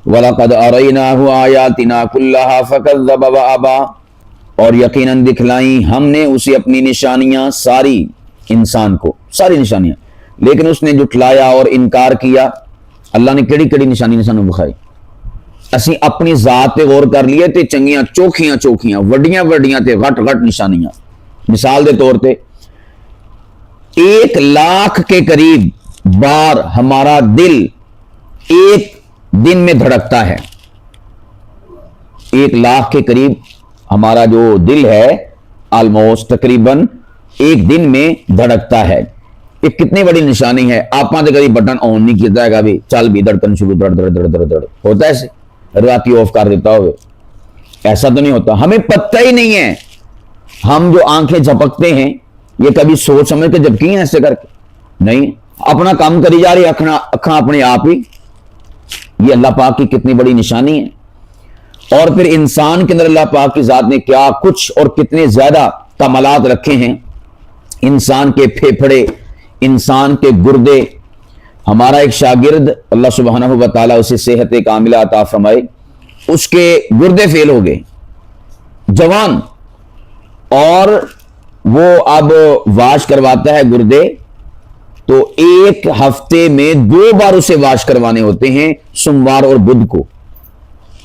وَلَقَدْ أَرَيْنَاهُ آيَاتِنَا كُلَّهَا فَكَذَّبَ وَأَبَى، اور یقیناً دکھلائیں ہم نے اسے اپنی نشانیاں ساری، انسان کو ساری نشانیاں، لیکن اس نے جھٹلایا اور انکار کیا۔ اللہ نے کیڑی کیڑی نشانی سانو دکھائی؟ اسی اپنی ذات پہ غور کر لیے تے چنگیاں چوکھیاں چوکھیاں وڈیاں وڈیاں تے غٹ غٹ نشانیاں۔ مثال دے طور پہ 1,00,000 کے قریب بار ہمارا دل ایک دن میں دھڑکتا ہے۔ 1,00,000 کے قریب ہمارا جو دل ہے آلموسٹ تقریباً ایک دن میں دھڑکتا ہے۔ یہ کتنی بڑی نشانی ہے۔ آپ نے کبھی بٹن آن نہیں کیتا ہے بھی چل بھی دھڑکن شروع دڑ دڑ دڑ دڑ دڑ ہوتا ہے ایسے؟ راتی آف کر دیتا ہوئے؟ ایسا تو نہیں ہوتا۔ ہمیں پتہ ہی نہیں ہے۔ ہم جو آنکھیں جھپکتے ہیں یہ کبھی سوچ سمجھ کے جھپکی ہیں ایسے کر کے؟ نہیں، اپنا کام کری جا رہی اکھاں اپنے آپ ہی۔ یہ اللہ پاک کی کتنی بڑی نشانی ہے۔ اور پھر انسان کے اندر اللہ پاک کی ذات نے کیا کچھ اور کتنے زیادہ کمالات رکھے ہیں۔ انسان کے پھیپھڑے، انسان کے گردے۔ ہمارا ایک شاگرد اللہ سبحانہ و تعالیٰ اسے صحت کاملہ عطا فرمائے، اس کے گردے فیل ہو گئے، جوان، اور وہ اب واش کرواتا ہے گردے، تو ایک ہفتے میں 2 بار اسے واش کروانے ہوتے ہیں، سوموار اور بدھ کو،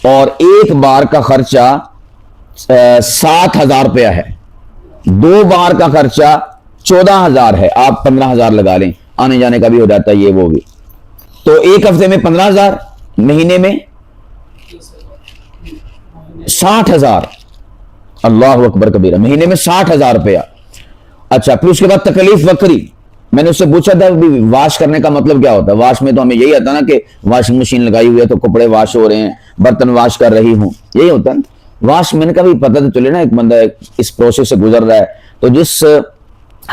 اور ایک بار کا خرچہ 7,000 روپیہ ہے، 2 بار کا خرچہ 14,000 ہے، آپ 15,000 لگا لیں، آنے جانے کا بھی ہو جاتا ہے یہ وہ بھی، تو ایک ہفتے میں 15,000، مہینے میں 60,000، اللہ اکبر کبیرہ، مہینے میں 60,000 روپیہ۔ اچھا، پھر اس کے بعد تکلیف وکری۔ میں نے اس سے پوچھا تھا واش کرنے کا مطلب کیا ہوتا ہے؟ واش میں تو ہمیں یہی آتا نا کہ واشنگ مشین لگائی ہوئی ہے تو کپڑے واش ہو رہے ہیں، برتن واش کر رہی ہوں، یہی ہوتا ہے نا واش۔ میں نے کہا بھی پتہ تو چلے نا، ایک بندہ اس پروسیس سے گزر رہا ہے، تو جس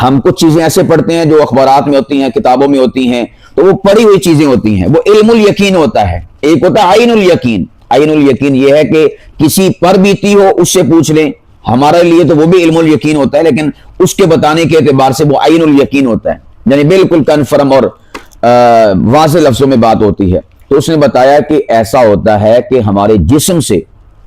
ہم کچھ چیزیں ایسے پڑھتے ہیں جو اخبارات میں ہوتی ہیں، کتابوں میں ہوتی ہیں، تو وہ پڑھی ہوئی چیزیں ہوتی ہیں، وہ علم الیقین ہوتا ہے۔ ایک ہوتا ہے عین الیقین۔ عین الیقین یہ ہے کہ کسی پر بیتی ہو اس سے پوچھ لیں، ہمارے لیے تو وہ بھی علم الیقین ہوتا ہے، لیکن اس کے بتانے کے اعتبار سے وہ عین الیقین ہوتا ہے، یعنی بالکل کنفرم اور واضح لفظوں میں بات ہوتی ہے۔ تو اس نے بتایا کہ ایسا ہوتا ہے کہ ہمارے جسم سے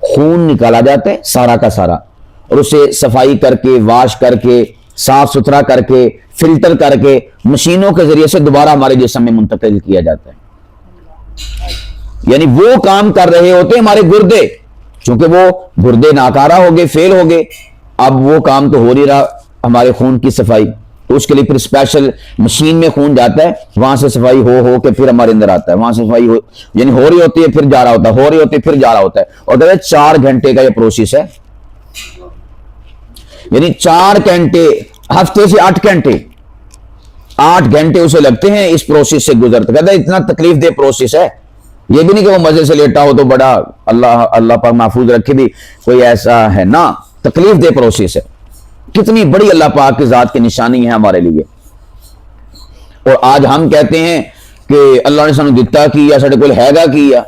خون نکالا جاتا ہے سارا کا سارا، اور اسے صفائی کر کے، واش کر کے، صاف ستھرا کر کے، فلٹر کر کے، مشینوں کے ذریعے سے دوبارہ ہمارے جسم میں منتقل کیا جاتا ہے۔ یعنی وہ کام کر رہے ہوتے ہیں ہمارے گردے، چونکہ وہ گردے ناکارہ ہو گئے، فیل ہو گئے، اب وہ کام تو ہو نہیں رہا ہمارے خون کی صفائی، تو اس کے لیے پھر اسپیشل مشین میں خون جاتا ہے، وہاں سے صفائی ہو کے پھر ہمارے اندر آتا ہے، وہاں سے صفائی یعنی ہو رہی ہوتی ہے پھر جا رہا ہوتا ہے، ہو رہی ہوتی ہے پھر جا رہا ہوتا ہے، اور کہتے ہیں 4 گھنٹے کا یہ پروسیس ہے، یعنی 4 گھنٹے، ہفتے سے 8 گھنٹے، 8 گھنٹے اسے لگتے ہیں اس پروسیس سے گزرتے۔ کہتے ہیں اتنا تکلیف دہ پروسیس ہے، یہ بھی نہیں کہ وہ مزے سے لیٹا ہو تو بڑا اللہ پاک محفوظ رکھے بھی کوئی ایسا ہے نا، تکلیف دہ پروسیس ہے۔ کتنی بڑی اللہ پاک کی ذات کی نشانی ہے ہمارے لیے۔ اور آج ہم کہتے ہیں کہ اللہ نے سانو دتا کیا، ساڈے کول ہے گا کیا،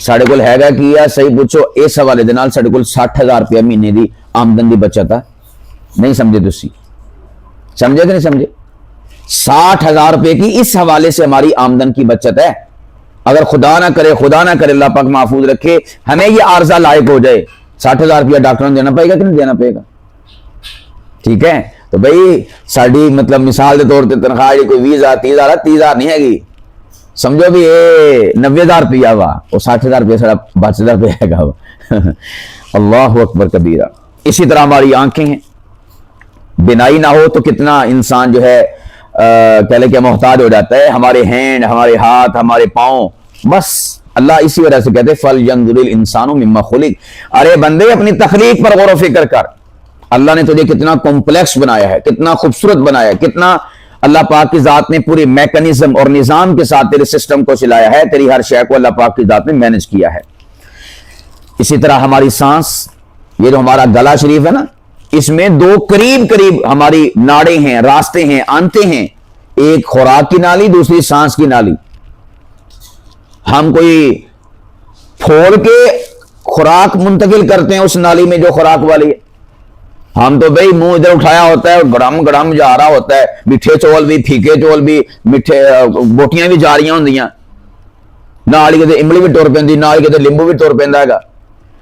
ساڈے کول ہے گا کیا، صحیح پوچھو اس حوالے دے نال ساڈے کول 60,000 روپیہ مہینے دی آمدن دی بچت ہے۔ نہیں سمجھے تسی؟ سمجھے کہ نہیں سمجھے؟ 60,000 روپے کی اس حوالے سے ہماری آمدن کی بچت ہے۔ اگر خدا نہ کرے اللہ پاک محفوظ رکھے ہمیں یہ عارضہ لائق ہو جائے، 60,000 روپیہ ڈاکٹر نے دینا پڑے گا کہ نہیں دینا پڑے گا؟ ٹھیک ہے، تو بھائی ساڑی مطلب مثال دے طور پہ تنخواہ کوئی 20,000 30,000 نہیں ہے گی، سمجھو بھی یہ 90,000 روپیہ ہوا، وہ 60,000 روپیہ سارا بچتا پہ گا۔ اللہ اکبر کبیرہ۔ اسی طرح ہماری آنکھیں ہیں، بینائی نہ ہو تو کتنا انسان جو ہے کہہ لے کہ محتاج ہو جاتا ہے، ہمارے ہینڈ، ہمارے ہاتھ، ہمارے پاؤں، بس اللہ اسی وجہ سے کہتے فَلْيَنْظُرِ الْإِنسَانُ مِمَّا خُلِقَ۔ ارے بندے اپنی تخلیق پر غور و فکر کر، اللہ نے تجھے کتنا کمپلیکس بنایا ہے، کتنا خوبصورت بنایا ہے، کتنا اللہ پاک کی ذات نے پوری میکانزم اور نظام کے ساتھ تیرے سسٹم کو چلایا ہے، تیری ہر شے کو اللہ پاک کی ذات نے مینج کیا ہے۔ اسی طرح ہماری سانس، یہ جو ہمارا گلا شریف ہے نا، اس میں 2 قریب ہماری ناڑیں ہیں، راستے ہیں، آنتے ہیں، ایک خوراک کی نالی، دوسری سانس کی نالی۔ ہم کوئی پھوڑ کے خوراک منتقل کرتے ہیں اس نالی میں جو خوراک والی ہے، ہم تو بھائی منہ ادھر اٹھایا ہوتا ہے، گڑم جا رہا ہوتا ہے، میٹھے چول بھی، پھیکے چول بھی، میٹھے بوٹیاں بھی جا رہی ہوندیاں، ਨਾਲ ਹੀ ਕਿਤੇ ਇਮਲੀ ਵੀ ਟੁਰ ਪੈਂਦੀ, ਨਾਲ ਹੀ ਕਿਤੇ ਲਿੰਬੂ ਵੀ ਟੁਰ ਪੈਂਦਾ ਹੈਗਾ।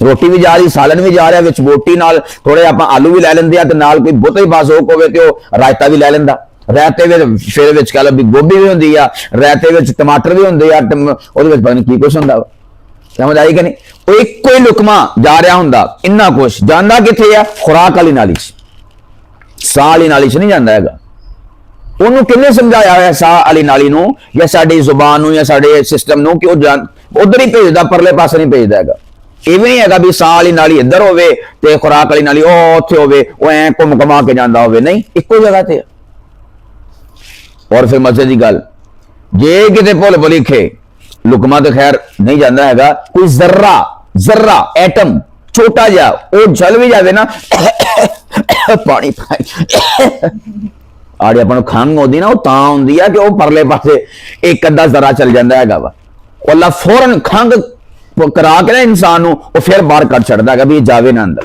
ਰੋਟੀ ਵੀ ਜਾ ਰਹੀ, ਸਾਲਨ ਵੀ ਜਾ ਰਿਹਾ, ਵਿੱਚ ਬੋਟੀ ਨਾਲ ਥੋੜੇ ਆਪਾਂ ਆਲੂ ਵੀ ਲੈ ਲੈਂਦੇ ਆ, ਤੇ ਨਾਲ ਕੋਈ ਬਹੁਤਾ ਹੀ ਬਾਜ਼ੋਕ ਹੋਵੇ ਤੇ ਉਹ ਰਾਇਤਾ ਵੀ ਲੈ ਲੈਂਦਾ। ਰਾਇਤੇ ਵਿੱਚ ਫਿਰ ਵਿੱਚ ਕਹ ਲਓ ਵੀ ਗੋਭੀ ਵੀ ਹੁੰਦੀ ਆ, ਰਾਇਤੇ ਵਿੱਚ ਟਮਾਟਰ ਵੀ ਹੁੰਦੇ ਆ, ਉਹਦੇ ਵਿੱਚ ਪਤਾ ਨਹੀਂ ਕੀ ਕੁਛ ਹੁੰਦਾ ਵਾ। ਸਮਝ ਆਈ ਕਿ ਨਹੀਂ? ਉਹ ਇੱਕੋ ਹੀ ਲੁਕਮਾ ਜਾ ਰਿਹਾ ਹੁੰਦਾ, ਇੰਨਾ ਕੁਛ ਜਾਂਦਾ ਕਿੱਥੇ ਆ? ਖੁਰਾਕ ਵਾਲੀ ਨਾਲੀ 'ਚ, ਸਾਹ ਵਾਲੀ ਨਾਲੀ 'ਚ ਨਹੀਂ ਜਾਂਦਾ ਹੈਗਾ। ਉਹਨੂੰ ਕਿੰਨੇ ਸਮਝਾਇਆ ਹੋਇਆ ਸਾਹ ਵਾਲੀ ਨਾਲੀ ਨੂੰ, ਜਾਂ ਸਾਡੀ ਜ਼ੁਬਾਨ ਨੂੰ, ਜਾਂ ਸਾਡੇ ਸਿਸਟਮ ਨੂੰ, ਕਿ ਉਹ ਉਧਰ ਹੀ ਭੇਜਦਾ, ਪਰਲੇ ਪਾਸੇ ਨਹੀਂ ਭੇਜਦਾ ਹੈਗਾ। ਇਹ ਵੀ ਨਹੀਂ ਹੈਗਾ ਵੀ ਸਾਹ ਵਾਲੀ ਨਾਲੀ ਇੱਧਰ ਹੋਵੇ ਤੇ ਖੁਰਾਕ ਵਾਲੀ ਨਾਲੀ ਉਹ ਉੱਥੇ ਹੋਵੇ, ਉਹ ਐ ਘੁੰਮ ਘਮਾ ਕੇ ਜਾਂਦਾ ਹੋਵੇ, ਨਹੀਂ, ਇੱਕੋ ਜਗ੍ਹਾ ਤੇ। ਔਰ ਫਿਰ ਮਜ਼ੇ ਦੀ ਗੱਲ, ਜੇ ਕਿਤੇ ਭੁੱਲ ਭੁਲੇਖੇ ਲੁਕਮਾ ਤੇ ਖੈਰ ਨਹੀਂ ਜਾਂਦਾ ਹੈਗਾ, ਕੋਈ ਜ਼ਰਰਾ ਐਟਮ ਛੋਟਾ ਜਿਹਾ ਉਹ ਜਲ ਵੀ ਜਾਵੇ ਨਾ, ਪਾਣੀ ਆੜੇ ਆਪਾਂ ਨੂੰ ਖੰਘ ਆਉਂਦੀ ਨਾ, ਉਹ ਤਾਂ ਹੁੰਦੀ ਆ ਕਿ ਉਹ ਪਰਲੇ ਪਾਸੇ ਇੱਕ ਅੱਧਾ ਜ਼ਰਾ ਚੱਲ ਜਾਂਦਾ ਹੈਗਾ ਵਾ। ਉਹ ਅੱਲਾ ਫੌਰਨ ਖੰਘ ਕਰਾ ਕੇ ਨਾ ਇਨਸਾਨ ਨੂੰ ਉਹ ਫਿਰ ਬਾਹਰ ਕੱਢ ਛੱਡਦਾ ਹੈਗਾ ਵੀ ਇਹ ਜਾਵੇ ਨਾ ਅੰਦਰ।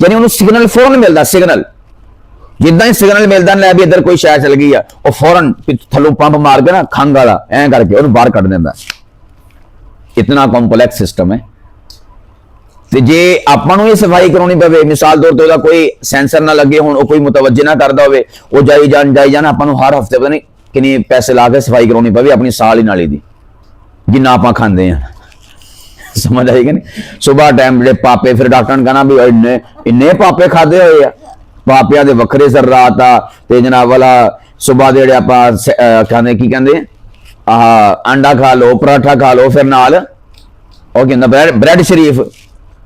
ਯਾਨੀ ਉਹਨੂੰ ਸਿਗਨਲ ਫੌਰਨ ਮਿਲਦਾ। ਸਿਗਨਲ ਜਿੱਦਾਂ ਹੀ ਸਿਗਨਲ ਮਿਲਦਾ ਨਾ ਵੀ ਇੱਧਰ ਕੋਈ ਸ਼ੈ ਚਲ ਗਈ ਆ, ਉਹ ਫੌਰਨ ਥੱਲੋਂ ਪੰਪ ਮਾਰ ਕੇ ਨਾ ਖੰਘ ਵਾਲਾ ਐਂ ਕਰਕੇ ਉਹਨੂੰ ਬਾਹਰ ਕੱਢ ਦਿੰਦਾ। ਇਤਨਾ ਕੰਪਲੈਕਸ ਸਿਸਟਮ ਹੈ। ਤੇ ਜੇ ਆਪਾਂ ਨੂੰ ਇਹ ਸਫਾਈ ਕਰਾਉਣੀ ਪਵੇ, ਮਿਸਾਲ ਤੌਰ ਤੇ ਉਹਦਾ ਕੋਈ ਸੈਂਸਰ ਨਾ ਲੱਗੇ ਹੁਣ, ਉਹ ਕੋਈ ਮੁਤਵੱਜੇ ਨਾ ਕਰਦਾ ਹੋਵੇ, ਉਹ ਜਾਈ ਜਾਣ ਆਪਾਂ ਨੂੰ ਹਰ ਹਫਤੇ ਪਤਾ ਨਹੀਂ ਕਿੰਨੇ ਪੈਸੇ ਲਾ ਕੇ ਸਫਾਈ ਕਰਾਉਣੀ ਪਵੇ ਆਪਣੀ ਸਾਹ ਵਾਲੀ ਨਾਲੀ ਦੀ, ਜਿੰਨਾ ਆਪਾਂ ਖਾਂਦੇ ਆ। ਸਮਝ ਆਈ ਕਿ ਨਹੀਂ? ਸੁਬਾਹ ਟਾਈਮ ਜਿਹੜੇ ਪਾਪੇ, ਫਿਰ ਡਾਕਟਰ ਨੇ ਕਹਿਣਾ ਵੀ ਇੰਨੇ ਪਾਪੇ ਖਾਦੇ ਹੋਏ ਆ, ਪਾਪਿਆਂ ਦੇ ਵੱਖਰੇ ਜ਼ਰਾਤ ਆ, ਤੇ ਜਨਾਬ ਵਾਲਾ ਸੁਬਾਹ ਦੇ ਜਿਹੜੇ ਆਪਾਂ ਖਾਂਦੇ ਕੀ ਕਹਿੰਦੇ ਆਹ ਅੰਡਾ ਖਾ ਲਓ, ਪਰਾਠਾ ਖਾ ਲਓ, ਫਿਰ ਨਾਲ ਉਹ ਕਹਿੰਦਾ ਬ੍ਰੈਡ ਸ਼ਰੀਫ।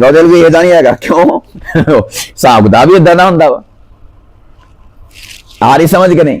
ਉਹਦੇ ਲਈ ਇਹਦਾ ਨਹੀਂ ਹੈਗਾ। ਕਿਉਂ? ਹਿਸਾਬ ਦਾ ਵੀ ਇਦਾਂ ਦਾ ਹੁੰਦਾ ਵਾ। ਆ ਰਹੀ ਸਮਝ ਕੇ ਨਹੀਂ?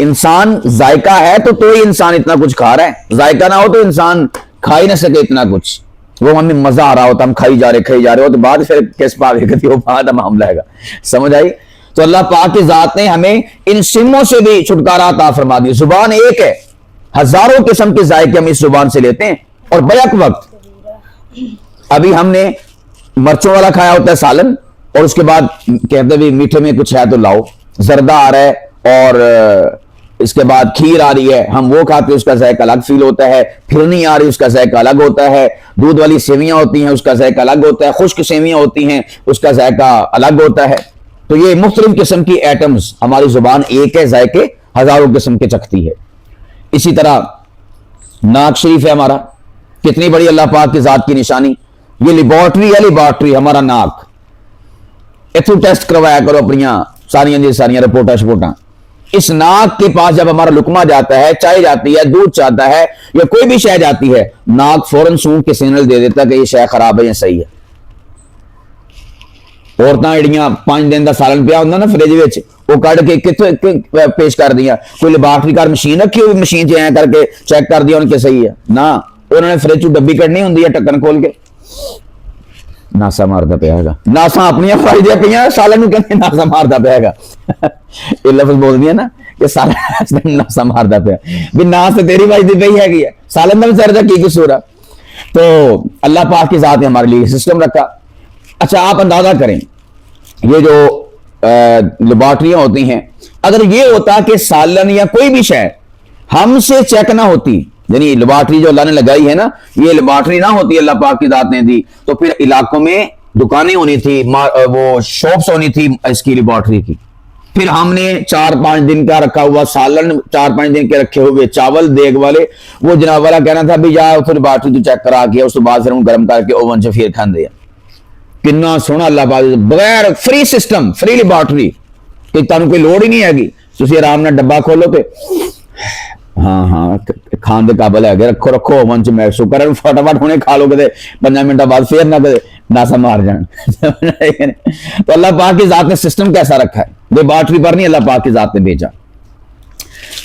انسان ذائقہ ہے تو ہی انسان اتنا کچھ کھا رہا ہے. ذائقہ نہ ہو تو انسان کھا ہی نہ سکے اتنا کچھ. وہ ہمیں مزہ آ رہا ہوتا, ہم کھائی جا رہے ہو تو بعد پھر کس پاک وہ بعد معاملہ ہے گا. سمجھ آئی؟ تو اللہ پاک کی ذات نے ہمیں ان سموں سے بھی چھٹکارا عطا فرما دیا. زبان ایک ہے, ہزاروں قسم کے ذائقے ہم اس زبان سے لیتے ہیں. اور بیک وقت ابھی ہم نے مرچوں والا کھایا ہوتا ہے سالن, اور اس کے بعد کہتے بھی میٹھے میں کچھ ہے تو لاؤ, زردہ آ رہا ہے اور اس کے بعد کھیر آ رہی ہے, ہم وہ کھاتے ہیں, اس کا ذائقہ الگ فیل ہوتا ہے. پھرنی آ رہی, اس کا ذائقہ الگ ہوتا ہے. دودھ والی سیویاں ہوتی ہیں, اس کا ذائقہ الگ ہوتا ہے. خشک سیویاں ہوتی ہیں, اس کا ذائقہ الگ ہوتا ہے. تو یہ مختلف قسم کی ایٹمز, ہماری زبان ایک ہے, ذائقے ہزاروں قسم کے چکھتی ہے. اسی طرح ناک شریف ہے ہمارا, کتنی بڑی اللہ پاک کی ذات کی نشانی. یہ لیبارٹری ہمارا ناک. ایتھو ٹیسٹ کروایا کرو اپنی ساریاں رپورٹاں. اس ناک کے پاس جب ہمارا لقمہ جاتا ہے, چائے جاتی ہے, دودھ چاہتا ہے, یا کوئی بھی شے جاتی ہے, ناک فوراً سونگ کے سگنل دے دیتا کہ یہ شے خراب ہے یا صحیح ہے. عورتاں جڑیاں 5 دن کا سالن پیا ہوتا نا فریج میں, وہ کٹ کے کتنے پیش کر دیا. کوئی لیبارٹری کار مشین رکھی ہوئی, مشین سے کر کے چیک کر دیا ان کے صحیح ہے نہ, انہوں نے فریج چ ڈبی کٹنی ہوتی ہے, ٹکن کھول کے ناسا مارتا پیا گا. ناسا اپنی فائدے پہ سالن کہ ناسا مارتا پیا گا. یہ لفظ بول دیا نا کہ سالن ناسا مارتا پیا, بھی ناس تو تیری فائدے پہ ہی ہے, سالن میں سر کی قصور ہے. تو اللہ پاک کی ذات نے ہمارے لیے سسٹم رکھا. اچھا آپ اندازہ کریں, یہ جو لیبارٹریاں ہوتی ہیں, اگر یہ ہوتا کہ سالن یا کوئی بھی شے ہم سے چیک نہ ہوتی, یعنی لیبارٹری جو اللہ نے لگائی ہے نا, یہ لیبارٹری نہ ہوتی اللہ پاک کی ذات نے دی, تو پھر علاقوں میں دکانیں ہونی تھی, وہ شاپس ہونی تھی اس کی لیبارٹری کی. پھر ہم نے 4-5 دن کا رکھا ہوا سالن, 4-5 دن کے رکھے ہوئے چاول دیگ والے, وہ جناب والا کہنا تھا بھی جا لیبارٹری تو چیک کرا کے اس کے بعد پھر ہم گرم کر کے اوون سے پھر کھان دیا. کتنا سونا اللہ پاک, بغیر فری سسٹم, فری لیبارٹری, کہ تمہیں کوئی لوڑ ہی نہیں ہے گی. تسی آرام نال ڈبا کھولو تے ہاں کھان دے قابل ہے, رکھو اوون چ, میں شکر ہے فٹافٹ ہونے کھا لو, کدے 5 منٹ بعد پھر نہ کدے ناسا مار جان. تو اللہ پاک کی ذات نے سسٹم کیسا رکھا ہے, لیبارٹری پر نہیں اللہ پاک کی ذات نے بھیجا.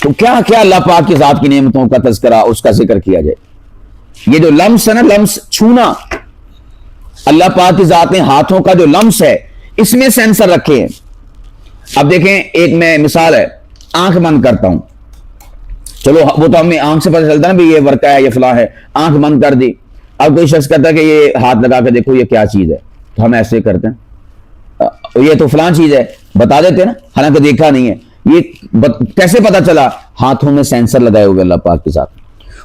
تو کیا کیا اللہ پاک کی ذات کی نعمتوں کا تذکرہ, اس کا ذکر کیا جائے. یہ جو لمس ہے نا, لمس چھونا, اللہ پاک کی ذات نے ہاتھوں کا جو لمس ہے اس میں سینسر رکھے ہیں. اب دیکھیں, ایک میں مثال ہے, آنکھ بند کرتا ہوں, چلو وہ تو ہمیں آنکھ سے پتہ چلتا ہے نا بھی یہ ورقہ ہے, یہ فلاں ہے, آنکھ بند کر دی. اب کوئی شخص کہتا ہے کہ یہ ہاتھ لگا کے دیکھو یہ کیا چیز ہے, تو ہم ایسے کرتے ہیں, یہ تو فلاں چیز ہے, بتا دیتے ہیں نا, حالانکہ دیکھا نہیں ہے. یہ کیسے پتا چلا؟ ہاتھوں میں سینسر لگائے ہوئے اللہ پاک کے ساتھ.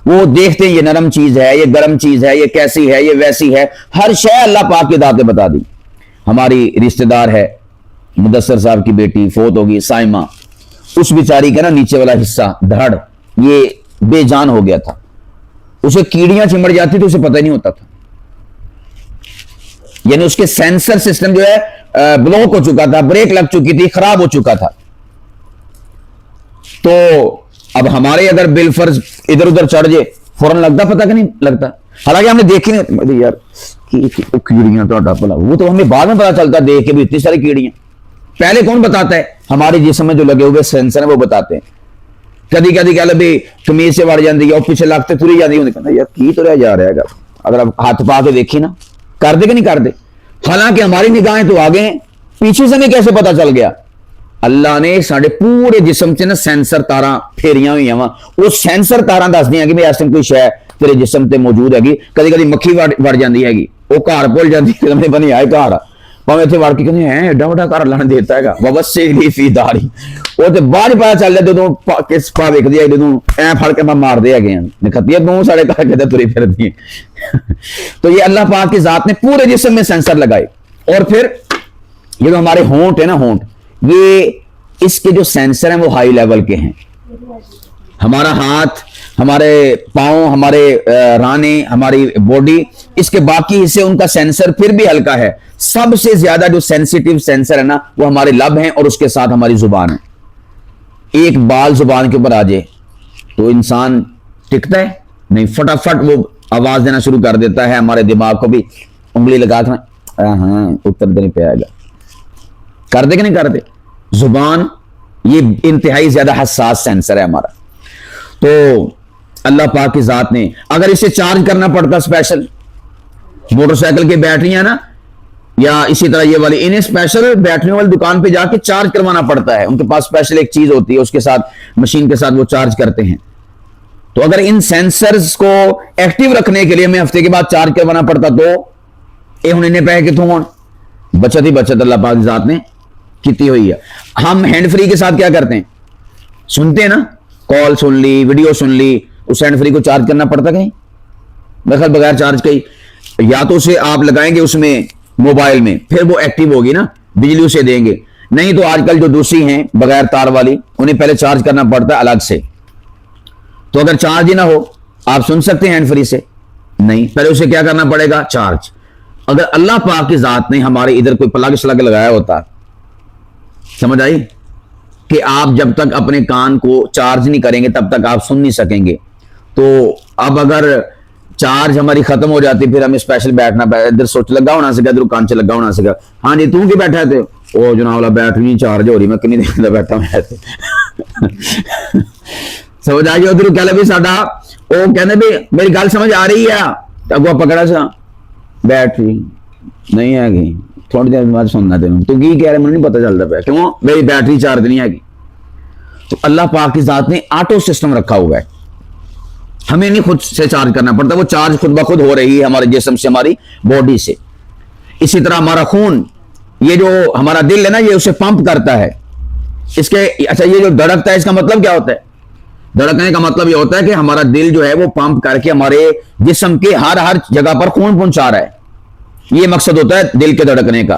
وہ دیکھتے ہیں یہ نرم چیز ہے, یہ گرم چیز ہے, یہ کیسی ہے, یہ ویسی ہے, ہر شے اللہ پاک کی ذات نے بتا دی. ہماری رشتہ دار ہے, مدثر صاحب کی بیٹی فوت ہوگی, سائمہ, اس بیچاری کا نا نیچے والا حصہ دھڑ یہ بے جان ہو گیا تھا, اسے کیڑیاں چمڑ جاتی تو اسے پتہ نہیں ہوتا تھا. یعنی اس کے سینسر سسٹم جو ہے بلاک ہو چکا تھا, بریک لگ چکی تھی, خراب ہو چکا تھا. تو اب ہمارے اگر بالفرض ادھر ادھر چڑھ جائے فوراً لگتا پتہ کہ نہیں لگتا, حالانکہ ہم نے دیکھی نہیں یار کیڑیاں تو وہ تو ہمیں بعد میں پتا چلتا دیکھ کے بھی اتنی ساری کیڑیاں. پہلے کون بتاتا ہے؟ ہمارے جسم میں جو لگے ہوئے سینسر ہیں وہ بتاتے ہیں. کدی کہہ لے بھی کمیز سے وڑ جاتی ہے اور پیچھے لگتے تری جاتی ہے, یار کی تو جا رہا ہے. اگر آپ ہاتھ پا کے دیکھیں نا, کر دے کہ نہیں کر دے, حالانکہ ہماری نگاہیں تو آگے ہیں, پیچھے سے ہمیں کیسے پتا چل گیا؟ اللہ نے سارے پورے جسم سے نا سینسر تاراں پھیریاں ہوئی ہیں, وہ سینسر تاراں دس دیا کہ بھی ایسے کوئی شے تیرے جسم تے موجود ہے گی. کدی مکھی وڑ جاتی ہے گی, وہ گھر بھول جاتی ہے, بنی آئے گھر پاویں اتنے وڑ کے کہتے ہیں ایڈا وڈا گھر اللہ نے دیتا ہے گا, وبسے لی فی داری. وہ تو بعد پتا چل جائے جدوں کس پا ویکدی ہے, جدوں اے پھڑ کے مار دے گئے ہیں کھتی دوں سارے گھر کہتے تری پھرتی ہیں. تو یہ اللہ پاک کی ذات نے پورے جسم میں سینسر لگائے. اور پھر یہ جو ہمارے ہونٹ ہے نا, ہونٹ, یہ اس کے جو سینسر ہیں وہ ہائی لیول کے ہیں. ہمارا ہاتھ, ہمارے پاؤں, ہمارے رانے, ہماری باڈی, اس کے باقی حصے ان کا سینسر پھر بھی ہلکا ہے. سب سے زیادہ جو سینسیٹیو سینسر ہے نا وہ ہمارے لب ہیں اور اس کے ساتھ ہماری زبان ہے. ایک بال زبان کے اوپر آ جائے تو انسان ٹکتا ہے نہیں, فٹافٹ وہ آواز دینا شروع کر دیتا ہے. ہمارے دماغ کو بھی انگلی لگا کے ہاں اتر نہیں پہ آئے گا, کر دے کہ نہیں کر دے. زبان یہ انتہائی زیادہ حساس سینسر ہے ہمارا. تو اللہ پاک کی ذات نے اگر اسے چارج کرنا پڑتا اسپیشل, موٹر سائیکل کی بیٹریاں نا یا اسی طرح یہ والی, انہیں اسپیشل بیٹریوں والی دکان پہ جا کے چارج کروانا پڑتا ہے. ان کے پاس اسپیشل ایک چیز ہوتی ہے, اس کے ساتھ مشین کے ساتھ وہ چارج کرتے ہیں. تو اگر ان سینسرز کو ایکٹیو رکھنے کے لیے ہمیں ہفتے کے بعد چارج کروانا پڑتا تو یہ ہوں انہیں پیسے کتوں ہون, بچت ہی بچت اللہ پاک ذات نے کیتی ہوئی ہے. ہم ہینڈ فری کے ساتھ کیا کرتے ہیں, سنتے ہیں نا, کال سن لی, ویڈیو سن لی, اس ہینڈ فری کو چارج کرنا پڑتا کہیں بخیر بغیر چارج کہیں, یا تو اسے آپ لگائیں گے اس میں موبائل میں, پھر وہ ایکٹیو ہوگی نا, بجلی اسے دیں گے. نہیں تو آج کل جو دوسری ہیں بغیر تار والی, انہیں پہلے چارج کرنا پڑتا ہے الگ سے. تو اگر چارج ہی نہ ہو آپ سن سکتے ہیں ہینڈ فری سے؟ نہیں, پہلے اسے کیا کرنا پڑے گا, چارج. اگر اللہ پاک کی ذات نے ہمارے ادھر کوئی پلگ شلگ لگایا ہوتا, سمجھ آئی, کہ آپ جب تک اپنے کان کو چارج نہیں کریں گے تب تک آپ سن نہیں سکیں گے. تو اب اگر چارج ہماری ختم ہو جاتی پھر ہمیں اسپیشل بیٹھنا پڑے, ادھر سوچ لگا ہونا سکا, ادھر کان سے لگا ہونا سکا. ہاں جی تم کی بیٹھا تھے, او جناب بیٹری نہیں چارج ہو رہی, میں کنی دیر دا بیٹھا ہوں. سمجھ آ گیا, ادھر کہہ لے بھی ساڈا وہ کہنے بھی میری گل سمجھ آ رہی ہے, اگوا پکڑا سا بیٹری نہیں ہے گی, تھوڑی دیر بعد سننا تین تو کی کہہ رہے مجھے نہیں پتا چلتا پیا, کیوں میری بیٹری چارج نہیں ہے گی. تو اللہ پاک کی ذات نے آٹو سسٹم رکھا ہوا ہے, ہمیں نہیں خود سے چارج کرنا پڑتا, وہ چارج خود بخود ہو رہی ہے ہمارے جسم سے, ہماری باڈی سے. اسی طرح ہمارا خون, یہ جو ہمارا دل ہے نا, یہ اسے پمپ کرتا ہے. اس کے اچھا یہ جو دھڑکتا ہے اس کا مطلب کیا ہوتا ہے, دھڑکنے کا مطلب یہ ہوتا ہے کہ ہمارا دل جو ہے وہ پمپ کر کے ہمارے جسم کے ہر جگہ پر خون پہنچا رہا ہے. یہ مقصد ہوتا ہے دل کے دھڑکنے کا.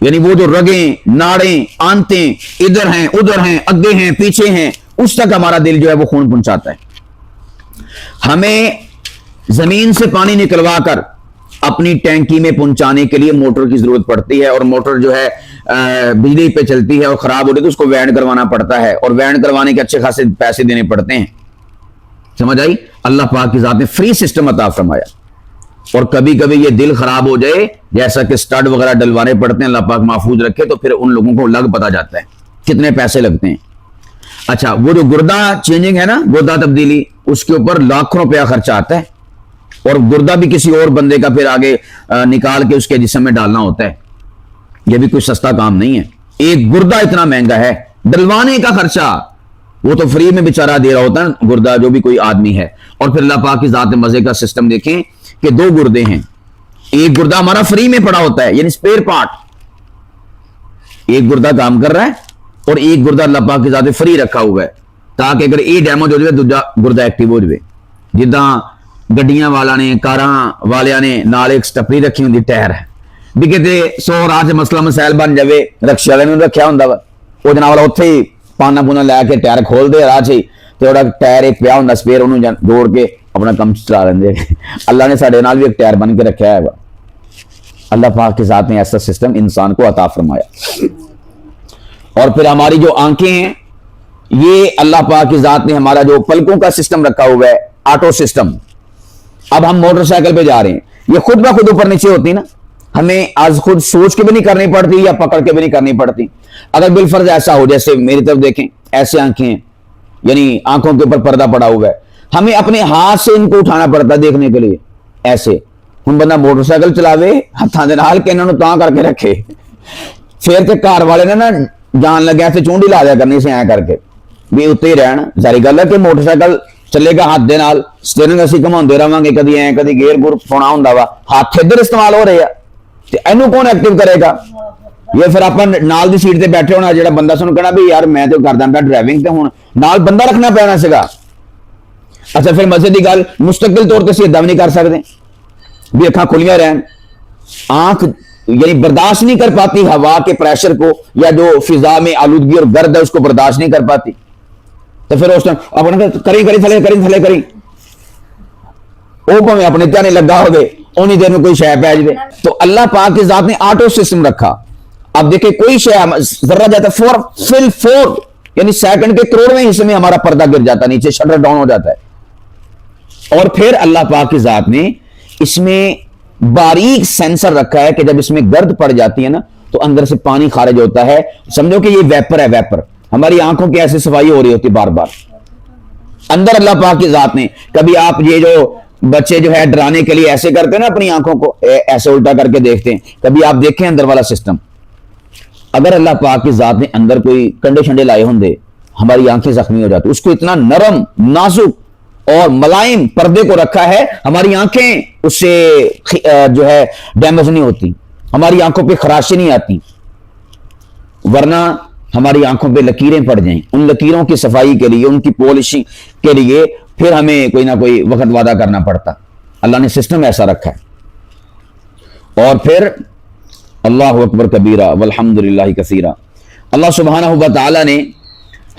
یعنی وہ جو رگیں, ناڑیں, آنتیں ادھر ہیں ادھر ہیں, اگے ہیں پیچھے ہیں, اس تک ہمارا دل جو ہے وہ خون پہنچاتا ہے. ہمیں زمین سے پانی نکلوا کر اپنی ٹینکی میں پہنچانے کے لیے موٹر کی ضرورت پڑتی ہے, اور موٹر جو ہے بجلی پہ چلتی ہے اور خراب ہوتی ہے تو اس کو وینڈ کروانا پڑتا ہے, اور وینڈ کروانے کے اچھے خاصے پیسے دینے پڑتے ہیں. سمجھ آئی, اللہ پاک کی ذات نے فری سسٹم عطا فرمایا. اور کبھی کبھی یہ دل خراب ہو جائے, جیسا کہ سٹڈ وغیرہ ڈلوانے پڑتے ہیں, اللہ پاک محفوظ رکھے, تو پھر ان لوگوں کو لگ پتا جاتا ہے کتنے پیسے لگتے ہیں. اچھا وہ جو گردہ چینجنگ ہے نا, گردہ تبدیلی, اس کے اوپر لاکھوں روپیہ خرچہ آتا ہے, اور گردہ بھی کسی اور بندے کا پھر آگے نکال کے اس کے جسم میں ڈالنا ہوتا ہے. یہ بھی کوئی سستا کام نہیں ہے. ایک گردہ اتنا مہنگا ہے, ڈلوانے کا خرچہ وہ تو فری میں بیچارہ دے رہا ہوتا ہے گردہ جو بھی کوئی آدمی ہے. اور پھر اللہ پاک کی ذات مزے کا سسٹم دیکھیں کہ دو گردے ہیں, ایک گردہ ہمارا فری میں پڑا ہوتا ہے یعنی اسپیئر پارٹ, ایک گردہ کام کر رہا ہے اور ایک گردہ اللہ پاک کی ذات فری رکھا ہوا ہے, تاکہ اگر یہ ڈیمیج ہو جائے دوجا گردہ ایکٹیو ہو جائے. جداں گڈیاں والا نے, کاراں والیاں نے نال ایک سٹپری رکھی ہوندی ٹائر بھی کتے 100 راہ سے مسئلہ مسائل بن جاوے, رکشے والے نے رکھیا ہوندا وا, وہ جناب والا اوتھے ہی پانا پونا لے کے ٹائر کھول دے راہ سے, تے اوڑا ٹائر ایک پیا ہوندا سپیئر, انہوں جوڑ کے اپنا کم چلا لیندے. اللہ نے ساڈے نال بھی ایک ٹائر بن کے رکھیا ہے. اللہ پاک کی ذات نے ایسا سسٹم انسان کو عطا فرمایا. اور پھر ہماری جو آنکھیں ہیں, یہ اللہ پاک کی ذات نے ہمارا جو پلکوں کا سسٹم رکھا ہوا ہے, آٹو سسٹم. اب ہم موٹر سائیکل پہ جا رہے ہیں, یہ خود بخود اوپر نیچے ہوتی نا, ہمیں آج خود سوچ کے بھی نہیں کرنی پڑتی یا پکڑ کے بھی نہیں کرنی پڑتی. اگر بالفرض ایسا ہو, جیسے میری طرف دیکھیں, ایسے آنکھیں ہیں, یعنی آنکھوں کے اوپر پردہ پڑا ہوا ہے, ہمیں اپنے ہاتھ سے ان کو اٹھانا پڑتا ہے دیکھنے کے لیے. ایسے ہوں بندہ موٹر سائیکل چلاوے ہاتھاں دے نال کہ انہاں نوں تاں کر کے رکھے, پھر تے گھر والے نے نا جان لگیا تے چونڈی لا دیا کرنی سے ایਂ کر کے بھی اتنے ہی رہن. ظاہری گل ہے کہ موٹر سائیکل چلے گا ہاتھ دے نال, سٹیئرنگ اسی گھماندے رہواں گے, کدی ایں کدی گیئر گور پاؤنا ہوندا وا, ہاتھ ادھر استعمال ہو رہے ہیں, تے اینوں کون ایکٹیو کرے گا؟ یہ پھر آپ نال دی سیٹ تے بیٹھے ہونا, جڑا بندہ سن کہنا بھی یار میں تو کردا پیا ڈرائیونگ, تے ہن نال بندہ رکھنا پینا سگا. اچھا پھر مزے دی گل, مستقل طور تے سیدھا بھی نہیں کر سکتے بھی اکھاں کھلیاں رہن, آنکھ یعنی برداشت نہیں کر پاتی ہوا کے پریشر کو, یا جو فضا میں آلودگی اور گرد ہے اس کو برداشت نہیں کر پاتی. تو پھر اس ٹائم اپنے تھلے کری وہ پہ اپنے دھیانے لگا ہو گئے, اونی دیر میں کوئی شے پہ جائے. تو اللہ پاک کی ذات نے آٹو سسٹم رکھا. اب دیکھیں کوئی شے ذرہ جاتا ہے فور یعنی سیکنڈ کے کروڑویں حصے میں ہمارا پردہ گر جاتا ہے, نیچے شٹر ڈاؤن ہو جاتا ہے. اور پھر اللہ پاک کی ذات نے اس میں باریک سینسر رکھا ہے کہ جب اس میں گرد پڑ جاتی ہے نا تو اندر سے پانی خارج ہوتا ہے. سمجھو کہ یہ ویپر ہے, ویپر. ہماری آنکھوں کی ایسے صفائی ہو رہی ہوتی بار بار. اندر اللہ پاک کی ذات نے, کبھی آپ یہ جو بچے جو ہے ڈرانے کے لیے ایسے کرتے ہیں نا اپنی آنکھوں کو, ایسے الٹا کر کے دیکھتے ہیں, کبھی آپ دیکھیں اندر والا سسٹم. اگر اللہ پاک کی ذات نے اندر کوئی کنڈے شنڈے لائے ہوں دے, ہماری آنکھیں زخمی ہو جاتی. اس کو اتنا نرم, نازک اور ملائم پردے کو رکھا ہے, ہماری آنکھیں اس سے جو ہے ڈیمیج نہیں ہوتی, ہماری آنکھوں پہ خراشیں نہیں آتی, ورنہ ہماری آنکھوں پہ لکیریں پڑ جائیں. ان لکیروں کی صفائی کے لیے, ان کی پالشنگ کے لیے پھر ہمیں کوئی نہ کوئی وقت وعدہ کرنا پڑتا. اللہ نے سسٹم ایسا رکھا ہے. اور پھر اللہ اکبر کبیرہ والحمدللہ کثیرہ. اللہ سبحانہ و تعالی نے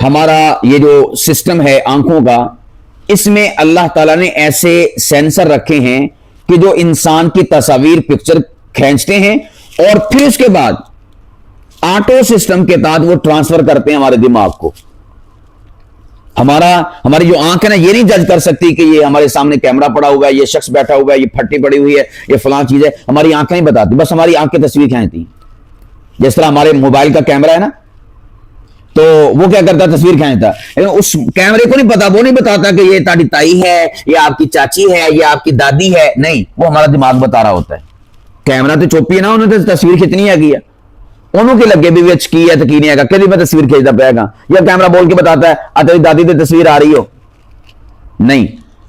ہمارا یہ جو سسٹم ہے آنکھوں کا, اس میں اللہ تعالیٰ نے ایسے سینسر رکھے ہیں کہ جو انسان کی تصاویر پکچر کھینچتے ہیں اور پھر اس کے بعد آٹو سسٹم کے تحت وہ ٹرانسفر کرتے ہیں ہمارے دماغ کو. ہماری جو آنکھ ہے نا, یہ نہیں جج کر سکتی کہ یہ ہمارے سامنے کیمرہ پڑا ہوا ہے, یہ شخص بیٹھا ہوا ہے, یہ پھٹی پڑی ہوئی ہے, یہ فلاں چیز ہے. ہماری آنکھیں نہیں بتاتی, بس ہماری آنکھیں تصویر کھینچتی. جس طرح ہمارے موبائل کا کیمرہ ہے نا, تو وہ کیا کرتا ہے, تصویر کھینچتا. لیکن اس کیمرے کو نہیں پتا, وہ نہیں بتاتا کہ یہ تاری تائی ہے, یہ آپ کی چاچی ہے, یہ آپ کی دادی ہے. نہیں, وہ ہمارا دماغ بتا رہا ہوتا ہے. کیمرہ تو چوپی ہے نا, انہوں نے تصویر کھینچنی ہے کیا, انہوں کے لگے بھی وچ کی ہے تو کی نہیں ہے, کدی میں تصویر کھینچتا پائے گا, یا کیمرہ بول کے بتاتا ہے تیری دادی تے تصویر آ رہی ہو. نہیں,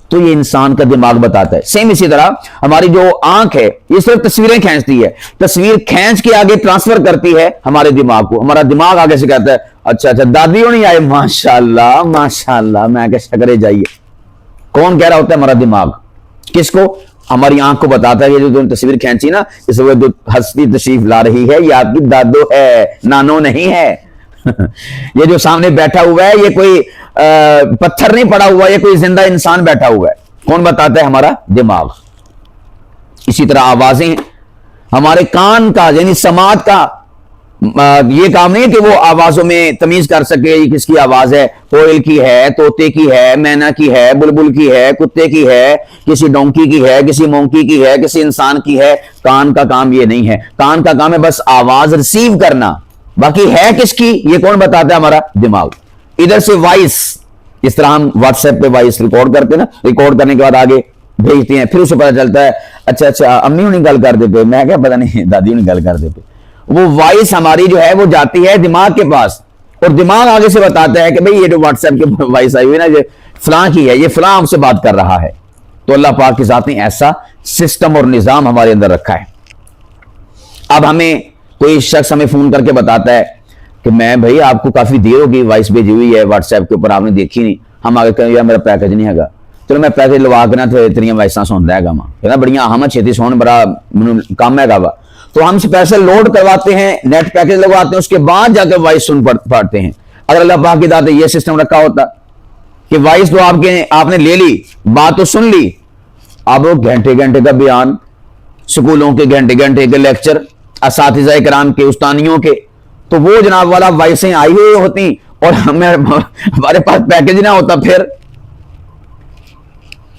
تو یہ انسان کا دماغ بتاتا ہے. سیم اسی طرح ہماری جو آنکھ ہے یہ صرف تصویریں کھینچتی ہے, تصویر کھینچ کے آگے ٹرانسفر کرتی ہے ہمارے دماغ کو. ہمارا دماغ آگے سے کہتا ہے اچھا دادی ہو نہیں آئے, ماشاءاللہ ماشاءاللہ, میں کہ شکرے جائیے. کون کہہ رہا ہوتا ہے, ہمارا دماغ. کس کو؟ ہماری آنکھ کو بتاتا ہے. یہ جو تم تصویر کھینچی نا, اس وقت جو ہستی تشریف لا رہی ہے یہ آپ کی دادو ہے, نانو نہیں ہے. یہ جو سامنے بیٹھا ہوا ہے یہ کوئی پتھر نہیں پڑا ہوا, یہ کوئی زندہ انسان بیٹھا ہوا ہے. کون بتاتا ہے؟ ہمارا دماغ. اسی طرح آوازیں, ہمارے کان کا یعنی سماعت کا یہ کام نہیں ہے کہ وہ آوازوں میں تمیز کر سکے یہ کس کی آواز ہے. کوئل کی ہے, طوطے کی ہے, مینا کی ہے, بلبل کی ہے, کتے کی ہے, کسی ڈونکی کی ہے, کسی مونکی کی ہے, کسی انسان کی ہے. کان کا کام یہ نہیں ہے. کان کا کام ہے بس آواز ریسیو کرنا, باقی ہے کس کی یہ کون بتاتا ہے؟ ہمارا دماغ. ادھر سے وائس, اس طرح ہم واٹس ایپ پہ وائس ریکارڈ کرتے ہیں نا, ریکارڈ کرنے کے بعد آگے بھیجتے ہیں, پھر اسے پتا چلتا ہے اچھا امی ہونی گل کر دے پہ, میں کیا پتا نہیں دادی ہونی گل کر دے پہ. وہ وائس ہماری جو ہے وہ جاتی ہے دماغ کے پاس, اور دماغ آگے سے بتاتا ہے کہ بھئی یہ جو واٹس ایپ کے وائس آئی ہوئی نا, یہ فلاں کی ہے, یہ فلاں ہم سے بات کر رہا ہے. تو اللہ پاک کی ذات نے ایسا سسٹم اور نظام ہمارے اندر رکھا ہے. اب ہمیں کوئی شخص ہمیں فون کر کے بتاتا ہے کہ میں بھائی آپ کو کافی دیر ہوگی وائس بھیجی ہوئی ہے واٹس ایپ کے اوپر, آپ نے دیکھی نہیں. ہم آگے کہیں یار میرا پیکج نہیں ہے گا, چلو میں پیکج لوا کے نا تو اتنی وائساں سنتا ہے گا, ماں کہنا بڑیاں اہم چھتی سون بڑا کام ہے گا. تو ہم سے پیسے لوڈ کرواتے ہیں, نیٹ پیکج لگواتے ہیں, اس کے بعد جا کے وائس سن پاتے ہیں. اگر اللہ پاک کی ذات یہ سسٹم رکھا ہوتا کہ وائس تو آپ نے لے لی, بات تو سن لی, اب وہ گھنٹے گھنٹے کا بیان, سکولوں کے گھنٹے گھنٹے کے لیکچر, اساتذہ کرام کے, استانیوں کے, تو وہ جناب والا وائسیں آئی ہوئی ہوتی اور ہمارے پاس پیکج نہ ہوتا. پھر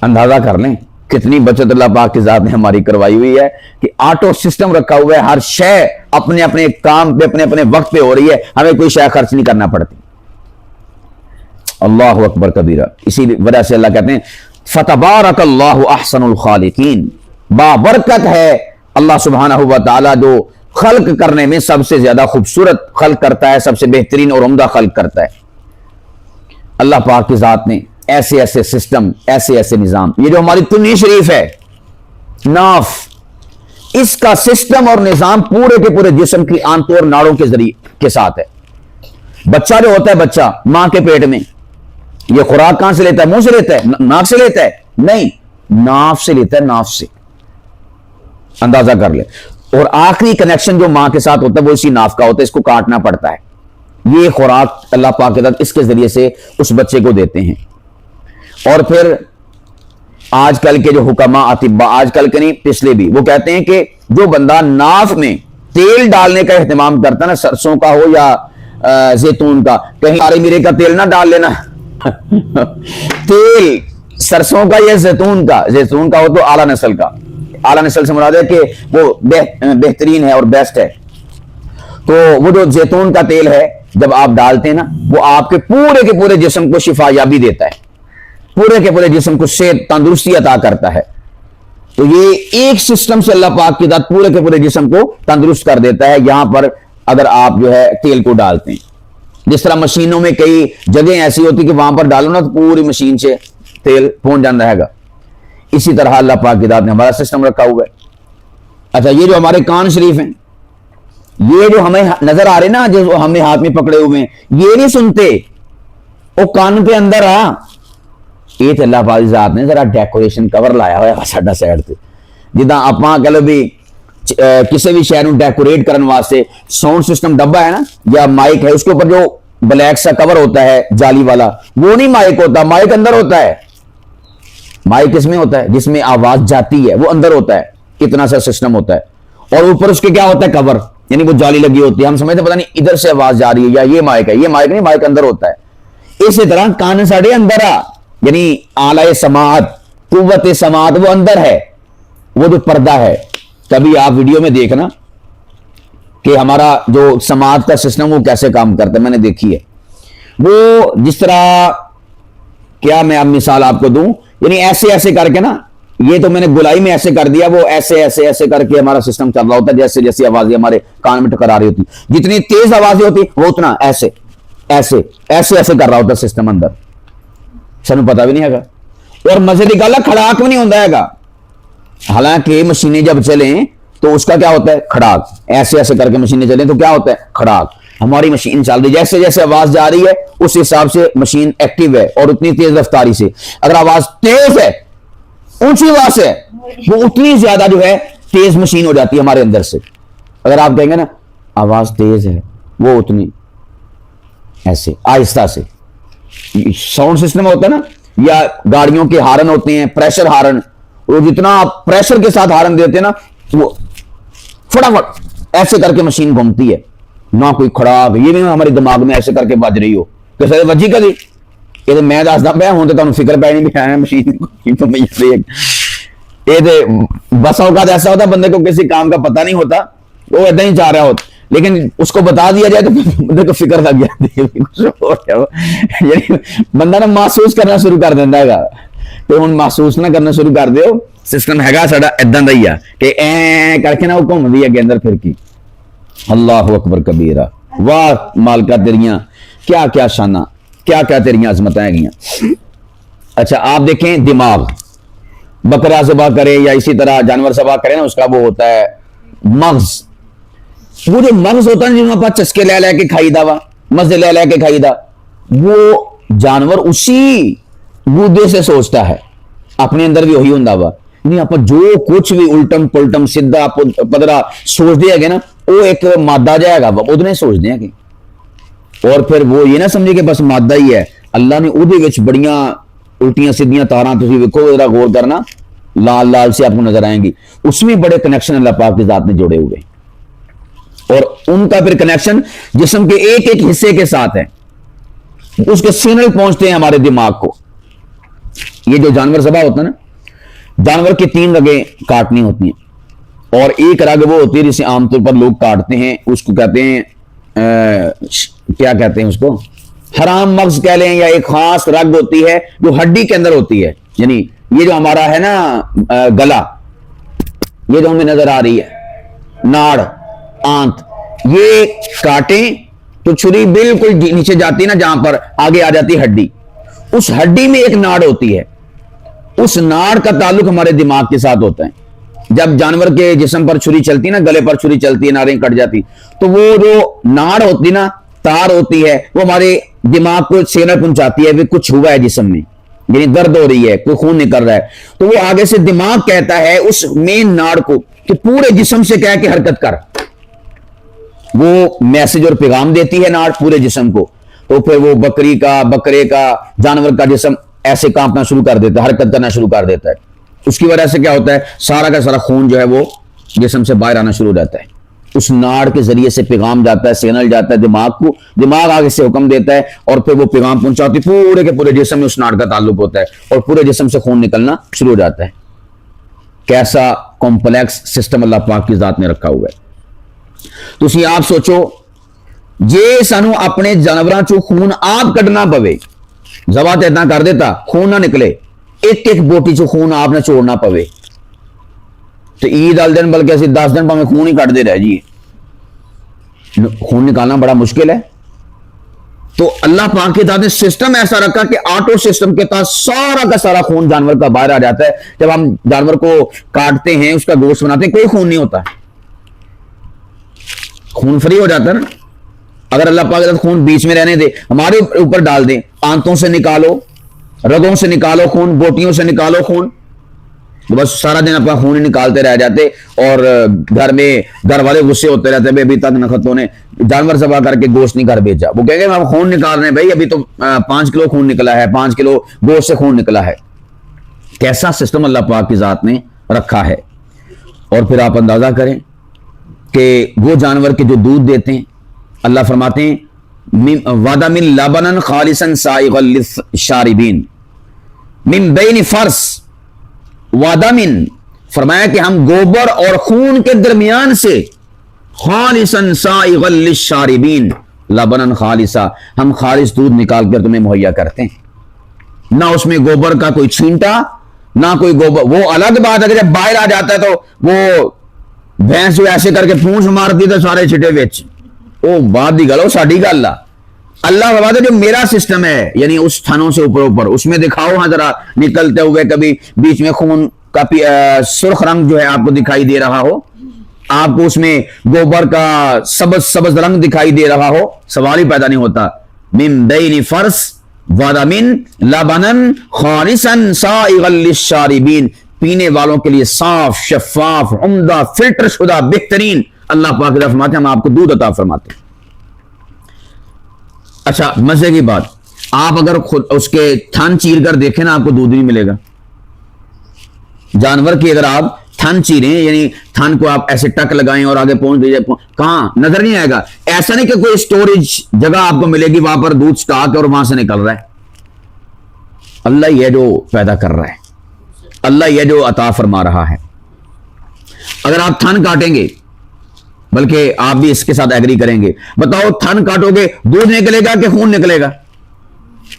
اندازہ کر لیں کتنی بچت اللہ پاک کی ذات نے ہماری کروائی ہوئی ہے کہ آٹو سسٹم رکھا ہوا ہے. ہر شے اپنے اپنے کام پہ اپنے اپنے وقت پہ ہو رہی ہے, ہمیں کوئی شے خرچ نہیں کرنا پڑتی. اللہ اکبر کبیرہ. اسی وجہ سے اللہ کہتے ہیں فتبارک اللہ احسن الخالقین, بابرکت ہے اللہ سبحانہ و تعالی جو خلق کرنے میں سب سے زیادہ خوبصورت خلق کرتا ہے, سب سے بہترین اور عمدہ خلق کرتا ہے. اللہ پاک کی ذات نے ایسے ایسے سسٹم, ایسے ایسے نظام. یہ جو ہماری تنی شریف ہے ناف, اس کا سسٹم اور نظام پورے کے پورے جسم کی آنتوں اور ناڑوں کے ذریعے کے ساتھ ہے. بچہ جو ہوتا ہے, بچہ ماں کے پیٹ میں, یہ خوراک کہاں سے لیتا ہے؟ منہ سے لیتا ہے, ناک سے لیتا ہے؟ نہیں, ناف سے لیتا ہے, ناف سے. اندازہ کر لے. اور آخری کنیکشن جو ماں کے ساتھ ہوتا ہے وہ اسی ناف کا ہوتا ہے, اس کو کاٹنا پڑتا ہے. یہ خوراک اللہ پاک کے ساتھ اس کے ذریعے سے اس بچے کو دیتے ہیں. اور پھر آج کل کے جو حکما اطباء, آج کل کے نہیں پچھلے بھی, وہ کہتے ہیں کہ جو بندہ ناف میں تیل ڈالنے کا اہتمام کرتا ہے نا, سرسوں کا ہو یا زیتون کا, کہیں کالی میرے کا تیل نہ ڈال لینا. تیل سرسوں کا یا زیتون کا ہو تو اعلیٰ نسل کا. اعلیٰ نسل سے مراد ہے کہ وہ بہترین ہے اور بیسٹ ہے. تو وہ جو زیتون کا تیل ہے جب آپ ڈالتے ہیں نا وہ آپ کے پورے جسم کو شفا یابی دیتا ہے, پورے جسم کو صحت تندرستی عطا کرتا ہے. تو یہ ایک سسٹم سے اللہ پاک کی ذات پورے جسم کو تندرست کر دیتا ہے یہاں پر اگر آپ جو ہے تیل کو ڈالتے ہیں. جس طرح مشینوں میں کئی جگہیں ایسی ہوتی کہ وہاں پر ڈالو نا تو پوری مشین سے تیل پہنچ جانا رہے گا, اسی طرح اللہ پاک کی ذات نے ہمارا سسٹم رکھا ہوا ہے. اچھا یہ جو ہمارے کان شریف ہیں, یہ جو ہمیں نظر آ رہے نا جو ہم نے ہاتھ میں پکڑے ہوئے ہیں, یہ نہیں سنتے, وہ کان پہ اندر آ یہ تو اللہ پاک ذات نے ذرا ڈیکوریشن کور لایا ہوا ہے ساڈا سائڈ تے جداں اپاں کہہ لو بھی کسی بھی شہر نوں ڈیکوریٹ کرنے واسطے ساؤنڈ سسٹم ڈبا ہے نا یا مائک ہے, اس کے اوپر جو بلیک سا کور ہوتا ہے جالی والا, وہ نہیں مائک ہوتا, مائک اندر ہوتا ہے. مائک کس میں ہوتا ہے؟ جس میں آواز جاتی ہے وہ اندر ہوتا ہے, اتنا سا سسٹم ہوتا ہے, اور اوپر اس کے کیا ہوتا ہے کور, یعنی وہ جالی لگی ہوتی ہے. ہم سمجھتے پتہ نہیں ادھر سے آواز جا رہی ہے یا یہ مائک ہے, یہ مائک نہیں, مائک اندر ہوتا ہے. اسی طرح کان ساڑے اندر آ, یعنی اعلی سماعت, قوت سماعت وہ اندر ہے, وہ جو پردہ ہے. کبھی آپ ویڈیو میں دیکھنا کہ ہمارا جو سماعت کا سسٹم وہ کیسے کام کرتا ہے, میں نے دیکھی ہے. وہ جس طرح کیا میں اب مثال آپ کو دوں, یعنی ایسے کر کے نا, یہ تو میں نے گلائی میں ایسے کر دیا, وہ ایسے کر کے ہمارا سسٹم چل رہا ہوتا ہے. جیسے آوازیں ہمارے کان میں ٹکرا رہی ہوتی, جتنی تیز آوازیں ہوتی وہ اتنا ایسے کر رہا ہوتا سسٹم اندر, سانو پتا بھی نہیں ہے گا. اور مزے کی گل ہے کھڑاک بھی نہیں ہوتا ہے گا. حالانکہ مشینیں جب چلیں تو اس کا کیا ہوتا ہے کھڑاک, ایسے کر کے مشینیں چلیں تو کیا ہوتا ہے کھڑاک. ہماری مشین چل رہی ہے, جیسے آواز جا رہی ہے اس حساب سے مشین ایکٹیو ہے اور اتنی تیز رفتاری سے. اگر آواز تیز ہے, اونچی آواز ہے, وہ اتنی زیادہ جو ہے تیز مشین ہو جاتی ہے ہمارے اندر سے. اگر آپ کہیں گے نا آواز تیز ہے, وہ اتنی ایسے آہستہ سے. ساؤنڈ سسٹم ہوتا ہے نا, یا گاڑیوں کے ہارن ہوتے ہیں, پریشر ہارن, وہ جتنا پریشر کے ساتھ ہارن دیتے ہیں نا وہ فٹافٹ ایسے کر کے مشین گھومتی ہے, نہ کوئی خراب. یہ بھی ہمارے دماغ میں ایسے کر کے بج رہی ہو کہ وجی کدی یہ میں دسدا پیا ہوں تو تمہیں فکر پی نہیں بھی آیا مشین یہ بس اوقات ایسا ہوتا بندے کو کسی کام کا پتہ نہیں ہوتا, وہ ادھر ہی چاہ رہا ہوتا, لیکن اس کو بتا دیا جائے تو بندے کو فکر لگ جاتی ہے. بندہ نا محسوس کرنا شروع کر دینا ہے. تو ہوں محسوس نہ کرنا شروع کر دیو, سسٹم ہے ساڈا اداں دا ہی ہے کہ اے کر کے نا وہ گھومدی ہے اندر پھر کی. اللہ اکبر کبیرہ, واہ مالکا تیریاں کیا کیا شانہ, کیا کیا تیریاں عظمتیں ہیں گیاں. اچھا آپ دیکھیں دماغ, بکرا ذبح کرے یا اسی طرح جانور ذبح کرے نا, اس کا وہ ہوتا ہے مغز. وہ جو مغز ہوتا ہے جن میں چسکے لے کے کھائی دا, مزے لے کے کھائی دا, وہ جانور اسی گودے سے سوچتا ہے, اپنے اندر بھی وہی ہوندا وا. نہیں آپ جو کچھ بھی الٹم پلٹم سیدھا پدرا سوچ دے گے نا, وہ ایک مادہ جائے گا ادھر سوچ دیں گے. اور پھر وہ یہ نہ سمجھے کہ بس مادہ ہی ہے, اللہ نے اودے وچ بڑیاں الٹیاں سیدھیاں تاراں تسی ویکھو ذرا غور کرنا, لال لال سے آپ کو نظر آئیں گی, اس میں بڑے کنیکشن اللہ پاک کی ذات نے جوڑے ہوئے, اور ان کا پھر کنیکشن جسم کے ایک ایک حصے کے ساتھ ہے. اس کے سگنل پہنچتے ہیں ہمارے دماغ کو. یہ جو جانور ذبح ہوتا ہے نا, جانور کی 3 رگیں کاٹنی ہوتی ہیں, اور ایک رگ وہ ہوتی ہے جسے عام طور پر لوگ کاٹتے ہیں, اس کو کہتے ہیں کیا کہتے ہیں اس کو, حرام مغز کہہ لیں, یا ایک خاص رگ ہوتی ہے جو ہڈی کے اندر ہوتی ہے. یعنی یہ جو ہمارا ہے نا گلا, یہ جو ہمیں نظر آ رہی ہے, ناڑ, آنت, یہ کاٹیں تو چھری بالکل نیچے جاتی ہے نا, جہاں پر آگے آ جاتی ہے ہڈی, اس ہڈی میں ایک ناڑ ہوتی ہے. اس ناڑ کا تعلق ہمارے دماغ کے ساتھ ہوتا ہے. جب جانور کے جسم پر چھری چلتی نا, گلے پر چھری چلتی ہے, ناڑیں کٹ جاتی, تو وہ جو ناڑ ہوتی نا, تار ہوتی ہے, وہ ہمارے دماغ کو سگنل پہنچاتی ہے کہ کچھ ہوا ہے جسم میں, یعنی درد ہو رہی ہے, کوئی خون نکل رہا ہے. تو وہ آگے سے دماغ کہتا ہے اس مین ناڑ کو کہ پورے جسم سے کہہ کے حرکت کر. وہ میسج اور پیغام دیتی ہے ناڑ پورے جسم کو. تو پھر وہ بکرے کا جانور کا جسم ایسے کانپنا شروع کر دیتا ہے, حرکت کرنا شروع کر دیتا ہے. اس کی وجہ سے کیا ہوتا ہے, سارا کا سارا خون جو ہے وہ جسم سے باہر آنا شروع ہو جاتا ہے. اس ناڑ کے ذریعے سے پیغام جاتا ہے, سگنل جاتا ہے دماغ کو, دماغ آگے سے حکم دیتا ہے, اور پھر وہ پیغام پہنچاتی پورے کے پورے جسم میں اس ناڑ کا تعلق ہوتا ہے, اور پورے جسم سے خون نکلنا شروع ہو جاتا ہے. کیسا کمپلیکس سسٹم اللہ پاک کی ذات نے رکھا ہوا ہے. ਤੁਸੀਂ ਆਪ ਸੋਚੋ, ਜੇ ਸਾਨੂੰ ਆਪਣੇ ਜਾਨਵਰਾਂ ਚੋਂ ਖੂਨ ਆਪ ਕੱਢਣਾ ਪਵੇ, ਜ਼ਬਾ ਤੇ ਇਦਾਂ ਕਰ ਦਿੱਤਾ ਖੂਨ ਨਾ ਨਿਕਲੇ, ਇੱਕ ਇੱਕ ਬੋਟੀ ਚੋਂ ਖੂਨ ਆਪ ਨਾ ਛੋੜਨਾ ਪਵੇ, تو عید والے دن بلکہ اسی 10 دن پہ خون ہی کٹتے رہ جائیے. خون نکالنا بڑا مشکل ہے. تو اللہ پاک کے ذات نے سسٹم ایسا رکھا کہ آٹو سسٹم کے تحت سارا کا سارا خون جانور کا باہر آ جاتا ہے. جب ہم جانور کو کاٹتے ہیں، اس کا گوشت بناتے ہیں، کوئی خون نہیں ہوتا، خون فری ہو جاتا ہے نا. اگر اللہ پاک کے ذات خون بیچ میں رہنے دے، ہمارے اوپر ڈال دیں، آنتوں سے نکالو، رگوں سے نکالو خون، بوٹیوں سے نکالو خون، بس سارا دن اپنا خون نکالتے رہ جاتے. اور گھر میں گھر والے غصے ہوتے رہتے، بھائی ابھی تک نختوں نے جانور ذبح کر کے گوشت نہیں گھر بھیجا. وہ کہیں گے ہم خون نکال رہے ہیں، بھائی ابھی تو 5 کلو خون نکلا ہے، 5 کلو گوشت سے خون نکلا ہے. کیسا سسٹم اللہ پاک کی ذات نے رکھا ہے. اور پھر آپ اندازہ کریں کہ وہ جانور کے جو دودھ دیتے ہیں، اللہ فرماتے ہیں وَدَ مِن لَبَنًا خَالِصًا سَائِغًا لِلشَّارِبِينَ مِن بَيْنِ فَرْثٍ وَدَمٍ، فرمایا کہ ہم گوبر اور خون کے درمیان سے خالصاً سائغا للشاربین، لبناً خالصا، ہم خالص دودھ نکال کر تمہیں مہیا کرتے ہیں. نہ اس میں گوبر کا کوئی چھینٹا، نہ کوئی گوبر. وہ الگ بات ہے کہ جب باہر آ جاتا ہے تو وہ بھینس جو ایسے کر کے پونچھ مارتی تو سارے چھٹے وچ، وہ بات دی گل، وہ ساڈی گل آ. اللہ فرماتا ہے جو میرا سسٹم ہے، یعنی اس تھنوں سے اوپر اس میں دکھاؤ ہاں ذرا نکلتے ہوئے، کبھی بیچ میں خون کا سرخ رنگ جو ہے آپ کو دکھائی دے رہا ہو، آپ کو اس میں گوبر کا سبز رنگ دکھائی دے رہا ہو، سوال ہی پیدا نہیں ہوتا. من بین فرث ودمن لبنن خالصا سائغا للشاربین، پینے والوں کے لیے صاف، شفاف، عمدہ، فلٹر شدہ، بہترین. اللہ پاک فرماتے ہیں ہم آپ کو دودھ عطا فرماتے ہیں. اچھا مزے کی بات، آپ اگر خود اس کے تھن چیر کر دیکھیں نا، آپ کو دودھ نہیں ملے گا. جانور کی اگر آپ تھن چیریں، یعنی تھن کو آپ ایسے ٹک لگائیں اور آگے پہنچ دیجیے، کہاں نظر نہیں آئے گا. ایسا نہیں کہ کوئی اسٹوریج جگہ آپ کو ملے گی وہاں پر دودھ سٹاک اور وہاں سے نکل رہا ہے. اللہ یہ جو پیدا کر رہا ہے، اللہ یہ جو عطا فرما رہا ہے. اگر آپ تھن کاٹیں گے، بلکہ آپ بھی اس کے ساتھ ایگری کریں گے، بتاؤ تھن کاٹو گے دودھ نکلے گا کہ خون نکلے گا؟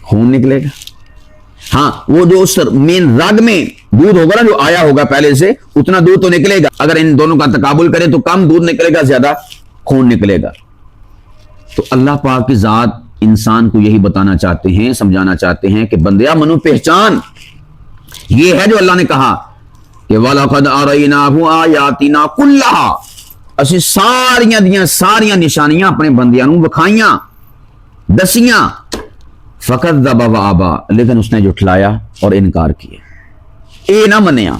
خون نکلے گا. ہاں وہ جو اس مین رگ میں دودھ ہوگا نا، جو آیا ہوگا پہلے سے، اتنا دودھ تو نکلے گا. اگر ان دونوں کا تقابل کریں تو کم دودھ نکلے گا، زیادہ خون نکلے گا. تو اللہ پاک کی ذات انسان کو یہی بتانا چاہتے ہیں، سمجھانا چاہتے ہیں کہ بندیا منو پہچان. یہ ہے جو اللہ نے کہا کہ وَلَقَدْ أَرَيْنَاهُ آيَاتِنَا كُلَّهَا، اسی ساریاں دیاں ساریاں نشانیاں اپنے بندیاں نوں وکھائیاں، دسیاں. فَكَذَّبَ وَأَبَى، لیکن اس نے جھٹلایا اور انکار کیا، اے نہ منیا.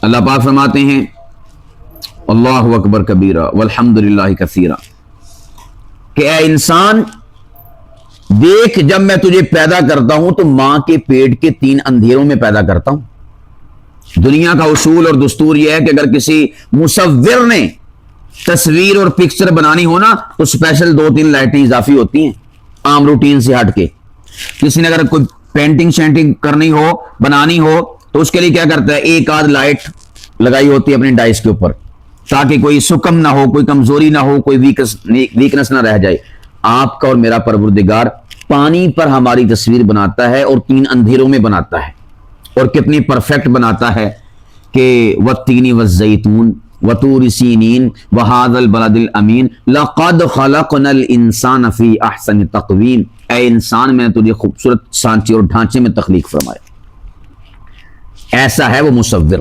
اللہ پاک فرماتے ہیں اللہ اکبر کبیرہ والحمد للہ کثیرہ، کہ اے انسان دیکھ، جب میں تجھے پیدا کرتا ہوں تو ماں کے پیٹ کے 3 اندھیروں میں پیدا کرتا ہوں. دنیا کا اصول اور دستور یہ ہے کہ اگر کسی مصور نے تصویر اور پکچر بنانی ہو نا تو اسپیشل 2-3 لائٹیں اضافی ہوتی ہیں عام روٹین سے ہٹ کے. کسی نے اگر کوئی پینٹنگ شینٹنگ کرنی ہو، بنانی ہو، تو اس کے لیے کیا کرتا ہے، ایک آدھ لائٹ لگائی ہوتی ہے اپنی ڈائس کے اوپر، تاکہ کوئی سکم نہ ہو، کوئی کمزوری نہ ہو، کوئی ویکنس نہ رہ جائے. آپ کا اور میرا پروردگار پانی پر ہماری تصویر بناتا ہے اور 3 اندھیروں میں بناتا ہے. اور کتنی پرفیکٹ بناتا ہے کہ وَالتِّينِ وَالزَّيْتُونِ وَطُورِ سِينِينَ وَهَذَا الْبَلَدِ الْأَمِينَ لَقَدْ خَلَقْنَا الْإِنسَانَ فِي أَحْسَنِ تَقْوِيمٍ، اے انسان میں نے تجھے خوبصورت سانچے اور ڈھانچے میں تخلیق فرمایا. ایسا ہے وہ مصور،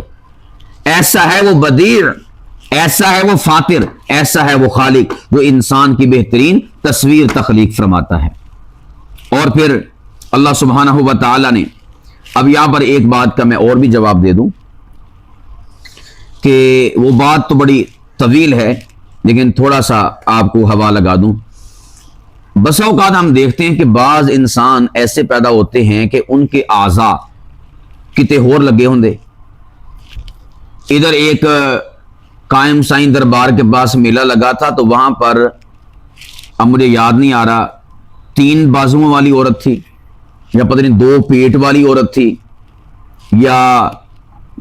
ایسا ہے وہ بدیع، ایسا ہے وہ فاطر، ایسا ہے وہ خالق جو انسان کی بہترین تصویر تخلیق فرماتا ہے. اور پھر اللہ سبحانہ و تعالی نے، اب یہاں پر ایک بات کا میں اور بھی جواب دے دوں کہ وہ بات تو بڑی طویل ہے، لیکن تھوڑا سا آپ کو ہوا لگا دوں. بسا اوقات ہم دیکھتے ہیں کہ بعض انسان ایسے پیدا ہوتے ہیں کہ ان کے اعضاء کتے ہور لگے ہوندے. ادھر ایک قائم سائیں دربار کے پاس میلہ لگا تھا، تو وہاں پر اب مجھے یاد نہیں آ رہا 3 بازوؤں والی عورت تھی، یا پتہ نہیں 2 پیٹ والی عورت تھی، یا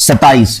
27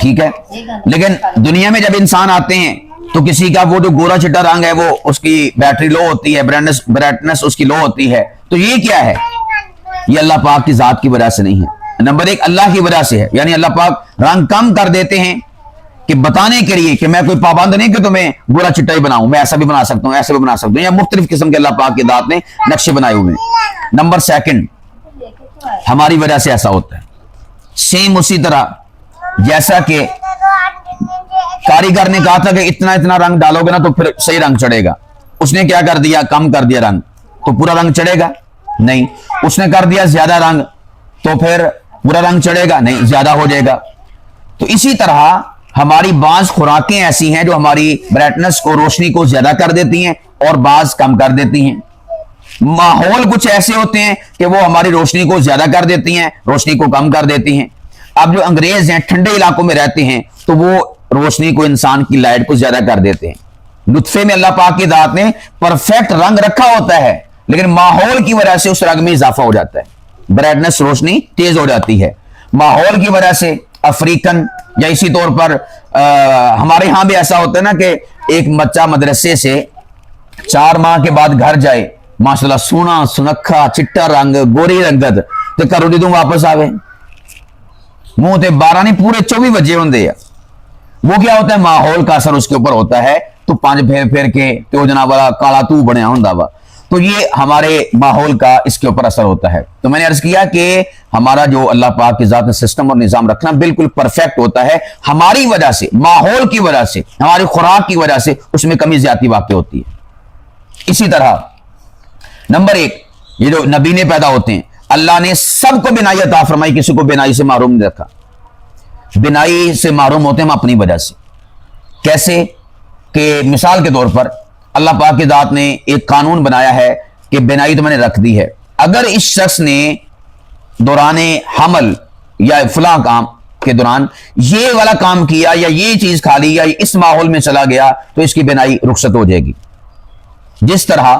ٹھیک ہے. لیکن دنیا میں جب انسان آتے ہیں تو کسی کا وہ جو گورا چٹا رنگ ہے وہ اس کی بیٹری لو ہوتی ہے, برائٹنس اس کی لو ہوتی ہے. تو یہ کیا ہے؟ یہ اللہ پاک کی ذات کی وجہ سے نہیں ہے. نمبر ایک اللہ کی وجہ سے ہے, یعنی اللہ پاک رنگ کم کر دیتے ہیں کہ بتانے کے لیے کہ میں کوئی پابند نہیں کہ تمہیں گورا چٹا ہی بناؤں, میں ایسا بھی بنا سکتا ہوں, ایسا بھی بنا سکتا ہوں, یا مختلف قسم کے اللہ پاک کی ذات نے نقشے بنائے ہوئے ہیں. نمبر سیکنڈ, ہماری وجہ سے ایسا ہوتا ہے. سیم اسی طرح جیسا کہ کاریگر نے کہا تھا کہ اتنا اتنا رنگ ڈالو گے نا تو پھر صحیح رنگ چڑھے گا. اس نے کیا کر دیا؟ کم کر دیا رنگ, تو پورا رنگ چڑھے گا نہیں. اس نے کر دیا زیادہ رنگ, تو پھر پورا رنگ چڑھے گا نہیں, زیادہ ہو جائے گا. تو اسی طرح ہماری بعض خوراکیں ایسی ہیں جو ہماری برائٹنس کو, روشنی کو زیادہ کر دیتی ہیں اور بعض کم کر دیتی ہیں. ماحول کچھ ایسے ہوتے ہیں کہ وہ ہماری روشنی کو زیادہ کر دیتی ہیں, روشنی کو کم کر دیتی ہیں. اب جو انگریز ہیں ٹھنڈے علاقوں میں رہتے ہیں تو وہ روشنی کو, انسان کی لائٹ کو زیادہ کر دیتے ہیں. لطفے میں اللہ پاک کی ذات نے پرفیکٹ رنگ رکھا ہوتا ہے, لیکن ماحول کی وجہ سے اس رنگ میں اضافہ ہو جاتا ہے, برائٹنس روشنی تیز ہو جاتی ہے ماحول کی وجہ سے. افریقن یا اسی طور پر ہمارے ہاں بھی ایسا ہوتا ہے نا کہ ایک بچہ مدرسے سے 4 ماہ کے بعد گھر جائے, ماشاءاللہ سونا سنکھا چٹا رنگ گوری رنگت, تو کرو دی تم واپس آوے منہ تے 12 نہیں پورے 24 بجے ہوندے ہیں. وہ کیا ہوتا ہے؟ ماحول کا اثر اس کے اوپر ہوتا ہے. تو 5 پھیر پھیر کے تو جناب والا کالا تو بنیا ہوندا وا, تو یہ ہمارے ماحول کا اس کے اوپر اثر ہوتا ہے. تو میں نے عرض کیا کہ ہمارا جو اللہ پاک کی ذات نے سسٹم اور نظام رکھنا بالکل پرفیکٹ ہوتا ہے. ہماری وجہ سے, ماحول کی وجہ سے, ہماری خوراک کی وجہ سے اس میں کمی زیادتی واقع ہوتی ہے. اسی طرح نمبر 1, یہ جو نبینے پیدا ہوتے ہیں, اللہ نے سب کو بینائی عطا فرمائی, کسی کو بینائی سے محروم نہیں رکھا. بینائی سے محروم ہوتے ہیں ہم اپنی وجہ سے. کیسے؟ کہ مثال کے طور پر اللہ پاک کی ذات نے ایک قانون بنایا ہے کہ بینائی تو میں نے رکھ دی ہے. اگر اس شخص نے دوران حمل یا فلاں کام کے دوران یہ والا کام کیا یا یہ چیز کھا لی یا اس ماحول میں چلا گیا تو اس کی بینائی رخصت ہو جائے گی. جس طرح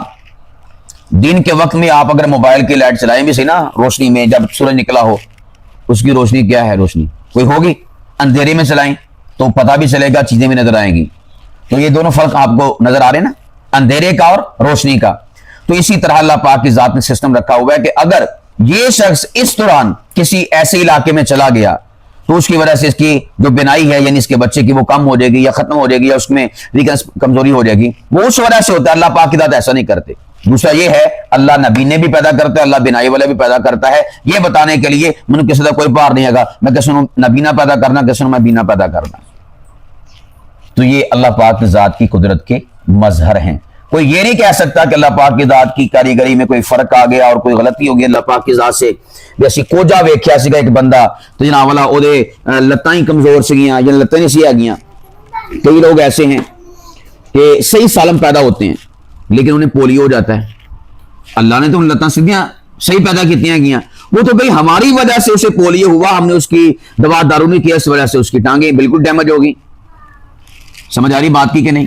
دن کے وقت میں آپ اگر موبائل کی لائٹ چلائیں بھی صحیح نا, روشنی میں جب سورج نکلا ہو اس کی روشنی کیا ہے؟ روشنی کوئی ہوگی. اندھیرے میں چلائیں تو پتہ بھی چلے گا, چیزیں بھی نظر آئیں گی. تو یہ دونوں فرق آپ کو نظر آ رہے ہیں نا, اندھیرے کا اور روشنی کا. تو اسی طرح اللہ پاک کی ذات نے سسٹم رکھا ہوا ہے کہ اگر یہ شخص اس دوران کسی ایسے علاقے میں چلا گیا تو اس کی وجہ سے اس کی جو بینائی ہے, یعنی اس کے بچے کی, وہ کم ہو جائے گی یا ختم ہو جائے گی یا اس میں کمزوری ہو جائے گی. وہ اس وجہ سے ہوتا ہے, اللہ پاک کی ذات ایسا نہیں کرتے. دوسرا یہ ہے اللہ نبینے بھی پیدا کرتا ہے, اللہ بینائی والے بھی پیدا کرتا ہے, یہ بتانے کے لیے من کسی کا کوئی پار نہیں ہے گا میں کسی نے نبینا پیدا کرنا, کسی نے میں بینا پیدا کرنا. تو یہ اللہ پاک کی ذات کی قدرت کے مظہر ہیں. کوئی یہ نہیں کہہ سکتا کہ اللہ پاک کی ذات کی کاریگری میں کوئی فرق آ گیا اور کوئی غلطی ہو گئی اللہ پاک کی ذات سے. جیسی کوجا ویکھیا سی ایک بندہ تو جناب والا او دے لتاں ہی کمزور سیاں یا لتاں نہیں سی آ گیاں. کئی لوگ ایسے ہیں کہ صحیح سالم پیدا ہوتے ہیں لیکن انہیں پولیو ہو جاتا ہے. اللہ نے تو ان لتاں سیدھیاں صحیح پیدا کیتیاں گیاں, وہ تو بھئی ہماری وجہ سے اسے پولیو ہوا, ہم نے اس کی دوا دارو نہیں کیا, اس وجہ سے اس کی ٹانگیں بالکل ڈیمیج ہو گئی. سمجھ آ رہی بات کی کہ نہیں؟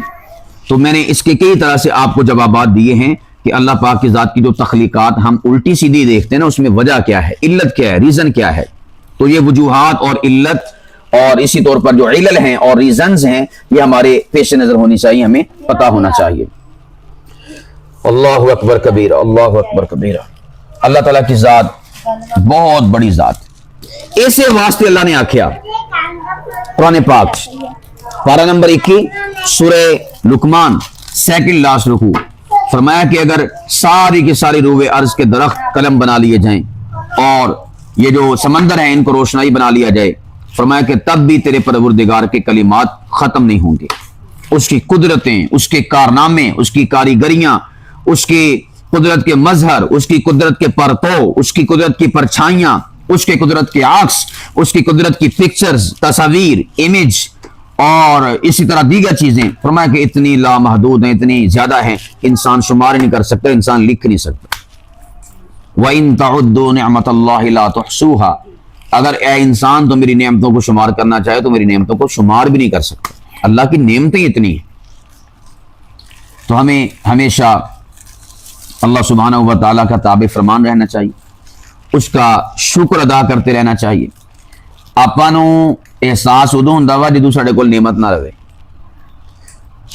تو میں نے اس کے کئی طرح سے آپ کو جوابات دیے ہیں کہ اللہ پاک کی ذات کی جو تخلیقات ہم الٹی سیدھی دیکھتے ہیں نا, اس میں وجہ کیا ہے, علت کیا ہے, ریزن کیا ہے. تو یہ وجوہات اور علت اور اسی طور پر جو علل ہیں اور ریزنز ہیں یہ ہمارے پیش نظر ہونی چاہیے, ہمیں پتہ ہونا چاہیے. اللہ اکبر کبیرہ, اللہ اکبر کبیرہ. اللہ تعالیٰ کی ذات بہت بڑی ذات. ایسے واسطے اللہ نے آکھیا قرآن پاک پارہ نمبر 21 سورہ لقمان سیکنڈ لاسٹ رکوع, فرمایا کہ اگر ساری کی ساری روح ارض کے درخت قلم بنا لیے جائیں اور یہ جو سمندر ہیں ان کو روشنائی بنا لیا جائے, فرمایا کہ تب بھی تیرے پروردگار کے کلمات ختم نہیں ہوں گے. اس کی قدرتیں, اس کے کارنامے, اس کی کاریگریاں, اس کی قدرت کے مظہر, اس کی قدرت کے پرتو, اس کی قدرت کی پرچھائیاں, اس کی قدرت کے عکس, اس کی قدرت کی پکچرز, تصاویر, امیج اور اسی طرح دیگر چیزیں, فرمایا کہ اتنی لامحدود ہیں, اتنی زیادہ ہیں انسان شمار نہیں کر سکتا, انسان لکھ نہیں سکتا. وَإِن تَعُدُّوا نِعْمَةَ اللَّهِ لَا تُحْصُوهَا, اگر اے انسان تو میری نعمتوں کو شمار کرنا چاہے تو میری نعمتوں کو شمار بھی نہیں کر سکتا. اللہ کی نعمتیں اتنی ہیں. تو ہمیں ہمیشہ اللہ سبحانہ و تعالیٰ کا تابع فرمان رہنا چاہیے, اس کا شکر ادا کرتے رہنا چاہیے. آپاں نوں احساس ادو ہوندا وا جدوں ساڈے کول نعمت نہ رہے.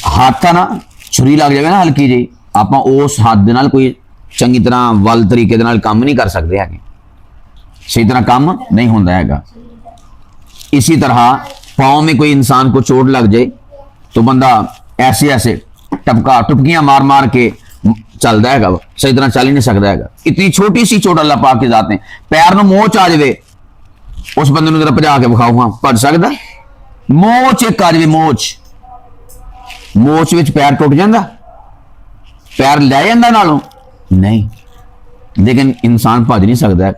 ہاتھ نا چھری لگ جائے نا ہلکی جی, آپ اس ہاتھ دے نال کوئی چنگی طرح ول طریقے دے نال کام نہیں کر سکتے ہیں, صحیح طرح کام نہیں ہوندا ہے. اسی طرح پاؤں میں کوئی انسان کو چوٹ لگ جائے تو بندہ ایسے ایسے ٹپکیاں مار مار کے چلتا ہے, صحیح طرح چل ہی نہیں سکتا ہے. اتنی چھوٹی سی چوٹ اللہ پاک کی ذات نے. پیر نو موچ آ جائے, اس بندے نو ذرا بجا کے بکھاؤ, ہاں پڑ سکتا؟ موچ ایک آ جائے, موچ وچ پیر ٹوٹ جاندہ, پیر لے جاندہ نالوں نہیں, لیکن انسان بھج نہیں سکتا ہے,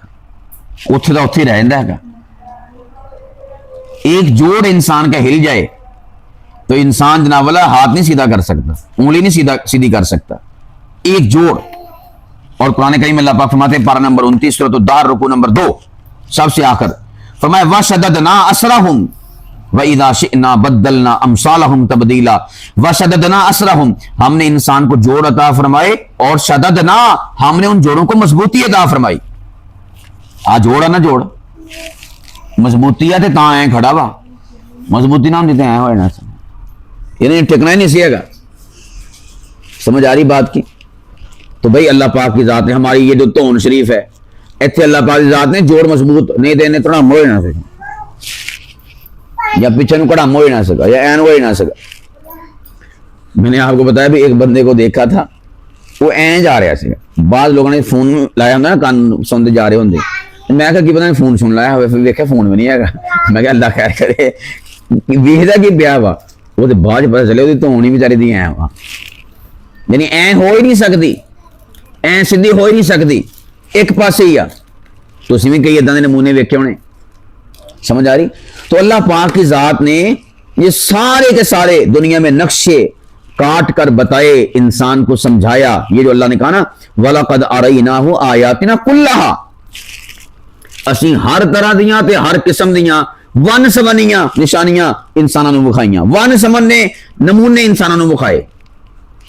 اتھے دا اتھے رہ جاندہ ہے. ایک جوڑ انسان کا ہل جائے تو انسان جناب والا ہاتھ نہیں سیدھا کر سکتا, انگلی نہیں سیدھی کر سکتا, ایک جوڑ. اور قرآن کریم اللہ پاک فرماتے ہیں پارہ نمبر 29 سورۃ الدہر رکوع نمبر 2 سب سے آخر, فرمایا وَشَدَدْنَا أَسْرَهُمْ وَإِذَا شِئْنَا بَدَّلْنَا أَمْثَالَهُمْ تَبْدِيلًا. وَشَدَدْنَا أَسْرَهُمْ, ہم نے انسان کو جوڑ عطا فرمائے, اور شددنا, ہم نے ان جوڑوں کو مضبوطی عطا فرمائی. جوڑا نہ جوڑ مضبوطی ہے تاں ہیں کھڑا وا, مضبوطی نہ دیتے ہیں ہوئے نہ, یعنی ٹکنا ہی نہیں سی گا. سمجھ آ رہی بات کی؟ تو بھائی اللہ پاک کی ذات نے ہماری یہ جو تون شریف ہے, ایتھے اللہ پاک کی ذات نے جوڑ مضبوط نہیں دینے, تھوڑا موڑ نہ سکا, یا پیچھے نو کڑا موڑ نہ سکا, یا این وڑ نہ سکا. میں نے آپ کو بتایا بھی ایک بندے کو دیکھا تھا, وہ این جا رہا سی. بعض لوگوں نے فون لایا ہوں نا, کان سنتے جا رہے ہوں, میں کہا کی پتہ نہیں فون سن لایا ہوئے, پھر ویکھیا فون بھی نہیں ہے. میں کہا اللہ خیر کرے, ویکھدا کی پیا وا, وہ تو بعد پتہ چلے وہ تو ہونی بیچاری دی وا, یعنی این ہو ہی نہیں سکتی, این سیدھی ہو ہی نہیں سکتی, ایک پاسے ہی آ. تو اسی میں کئی ادھا دے نمونے ویکھے ہونے. سمجھ آ رہی؟ تو اللہ پاک کی ذات نے یہ سارے کے سارے دنیا میں نقشے کاٹ کر بتائے, انسان کو سمجھایا. یہ جو اللہ نے کہا نا وَلَقَدْ أَرَيْنَاهُ آيَاتِنَا كُلَّهَا, اسی ہر طرح دیاں تے ہر قسم دیاں ون سونیاں نشانیاں انساناں نوں وکھائیاں, ون سمنے نمونے انساناں نوں وکھائے.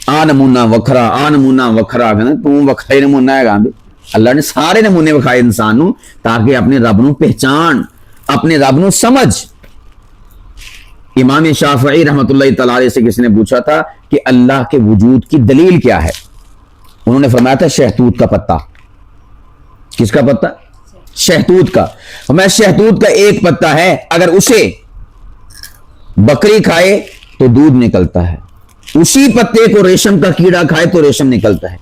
آ نمونہ وکھرا, آ نمونہ وکھرا, کہنا تو وکھرا ہی نمونہ ہے گا. اللہ نے سارے نمونے وکھائے انسان نوں تاکہ اپنے رب نوں پہچان, اپنے رب نوں سمجھ. امام شافعی رحمۃ اللہ تعالی علیہ سے کسی نے پوچھا تھا کہ اللہ کے وجود کی دلیل کیا ہے, انہوں نے فرمایا تھا شہتوت کا پتا. کس کا پتا؟ شہتوت کا. فرمایا شہتوت کا ایک پتا ہے, اگر اسے بکری کھائے تو دودھ نکلتا ہے, اسی پتے کو ریشم کا کیڑا کھائے تو ریشم نکلتا ہے,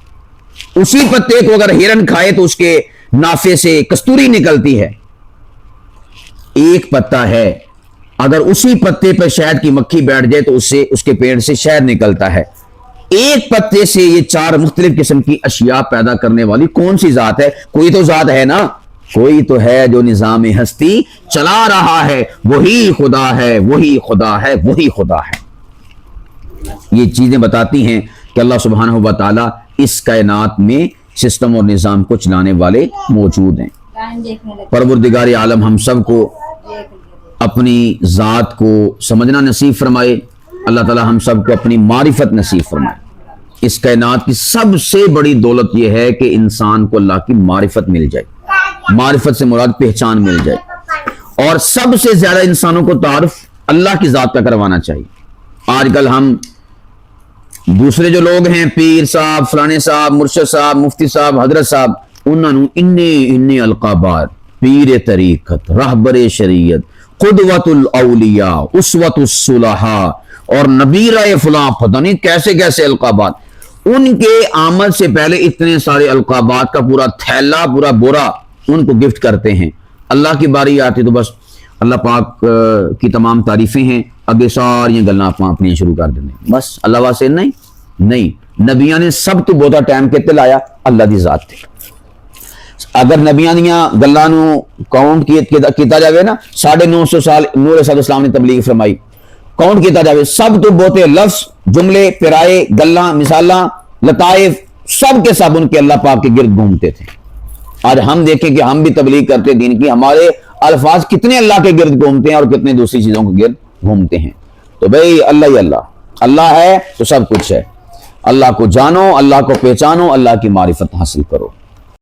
اسی پتے کو اگر ہرن کھائے تو اس کے نافے سے کستوری نکلتی ہے. ایک پتا ہے, اگر اسی پتے پر شہد کی مکھی بیٹھ جائے تو اس کے پیڑ سے شہد نکلتا ہے. ایک پتے سے یہ چار مختلف قسم کی اشیاء پیدا کرنے والی کون سی ذات ہے؟ کوئی تو ذات ہے نا, کوئی تو ہے جو نظام ہستی چلا رہا ہے, وہی خدا ہے, وہی خدا ہے, وہی خدا ہے. یہ چیزیں بتاتی ہیں کہ اللہ سبحانہ و تعالی اس کائنات میں سسٹم اور نظام کو چلانے والے موجود ہیں. پروردگار عالم ہم سب کو اپنی ذات کو سمجھنا نصیب فرمائے. اللہ تعالی ہم سب کو اپنی معرفت نصیب فرمائے. اس کائنات کی سب سے بڑی دولت یہ ہے کہ انسان کو اللہ کی معرفت مل جائے. معرفت سے مراد پہچان مل جائے, اور سب سے زیادہ انسانوں کو تعارف اللہ کی ذات کا کروانا چاہیے. آج کل ہم دوسرے جو لوگ ہیں, پیر صاحب, فلانے صاحب, مرشد صاحب, مفتی صاحب, حضرت صاحب, انہوں نے انہیں القابات, پیر طریقت, راہبر شریعت, قدوۃ الاولیاء, اسوۃ الصلحاء اور نبی رائے فلاں, پتہ نہیں کیسے کیسے القابات. ان کے آمد سے پہلے اتنے سارے القابات کا پورا تھیلا, پورا بورا ان کو گفٹ کرتے ہیں. اللہ کی باری آتی تو بس اللہ پاک کی تمام تعریفیں ہیں, اگے ساری گلاں اپنی شروع کر دیں. بس اللہ واسطے نہیں, نبیاں نے سب تو بہت ٹائم کتے لایا اللہ دی ذات تے. اگر نبیاں دیاں گلاں نو کاؤنٹ کیتا جاوے نا, 950 سال نور علیہ السلام نے تبلیغ فرمائی, کاؤنٹ کیتا جاوے, سب تو بہتے لفظ, جملے, پیرائے, گلاں, مثالاں, لطائف, سب کے سب ان کے اللہ پاک کے گرد گھومتے تھے. آج ہم دیکھیں کہ ہم بھی تبلیغ کرتے دین کی, ہمارے الفاظ کتنے اللہ کے گرد گھومتے ہیں اور کتنے دوسری چیزوں کے گرد گھومتے ہیں. تو بھئی اللہ ہی اللہ ہے تو سب کچھ ہے. اللہ کو جانو, اللہ کو پہچانو, اللہ کی معرفت حاصل کرو.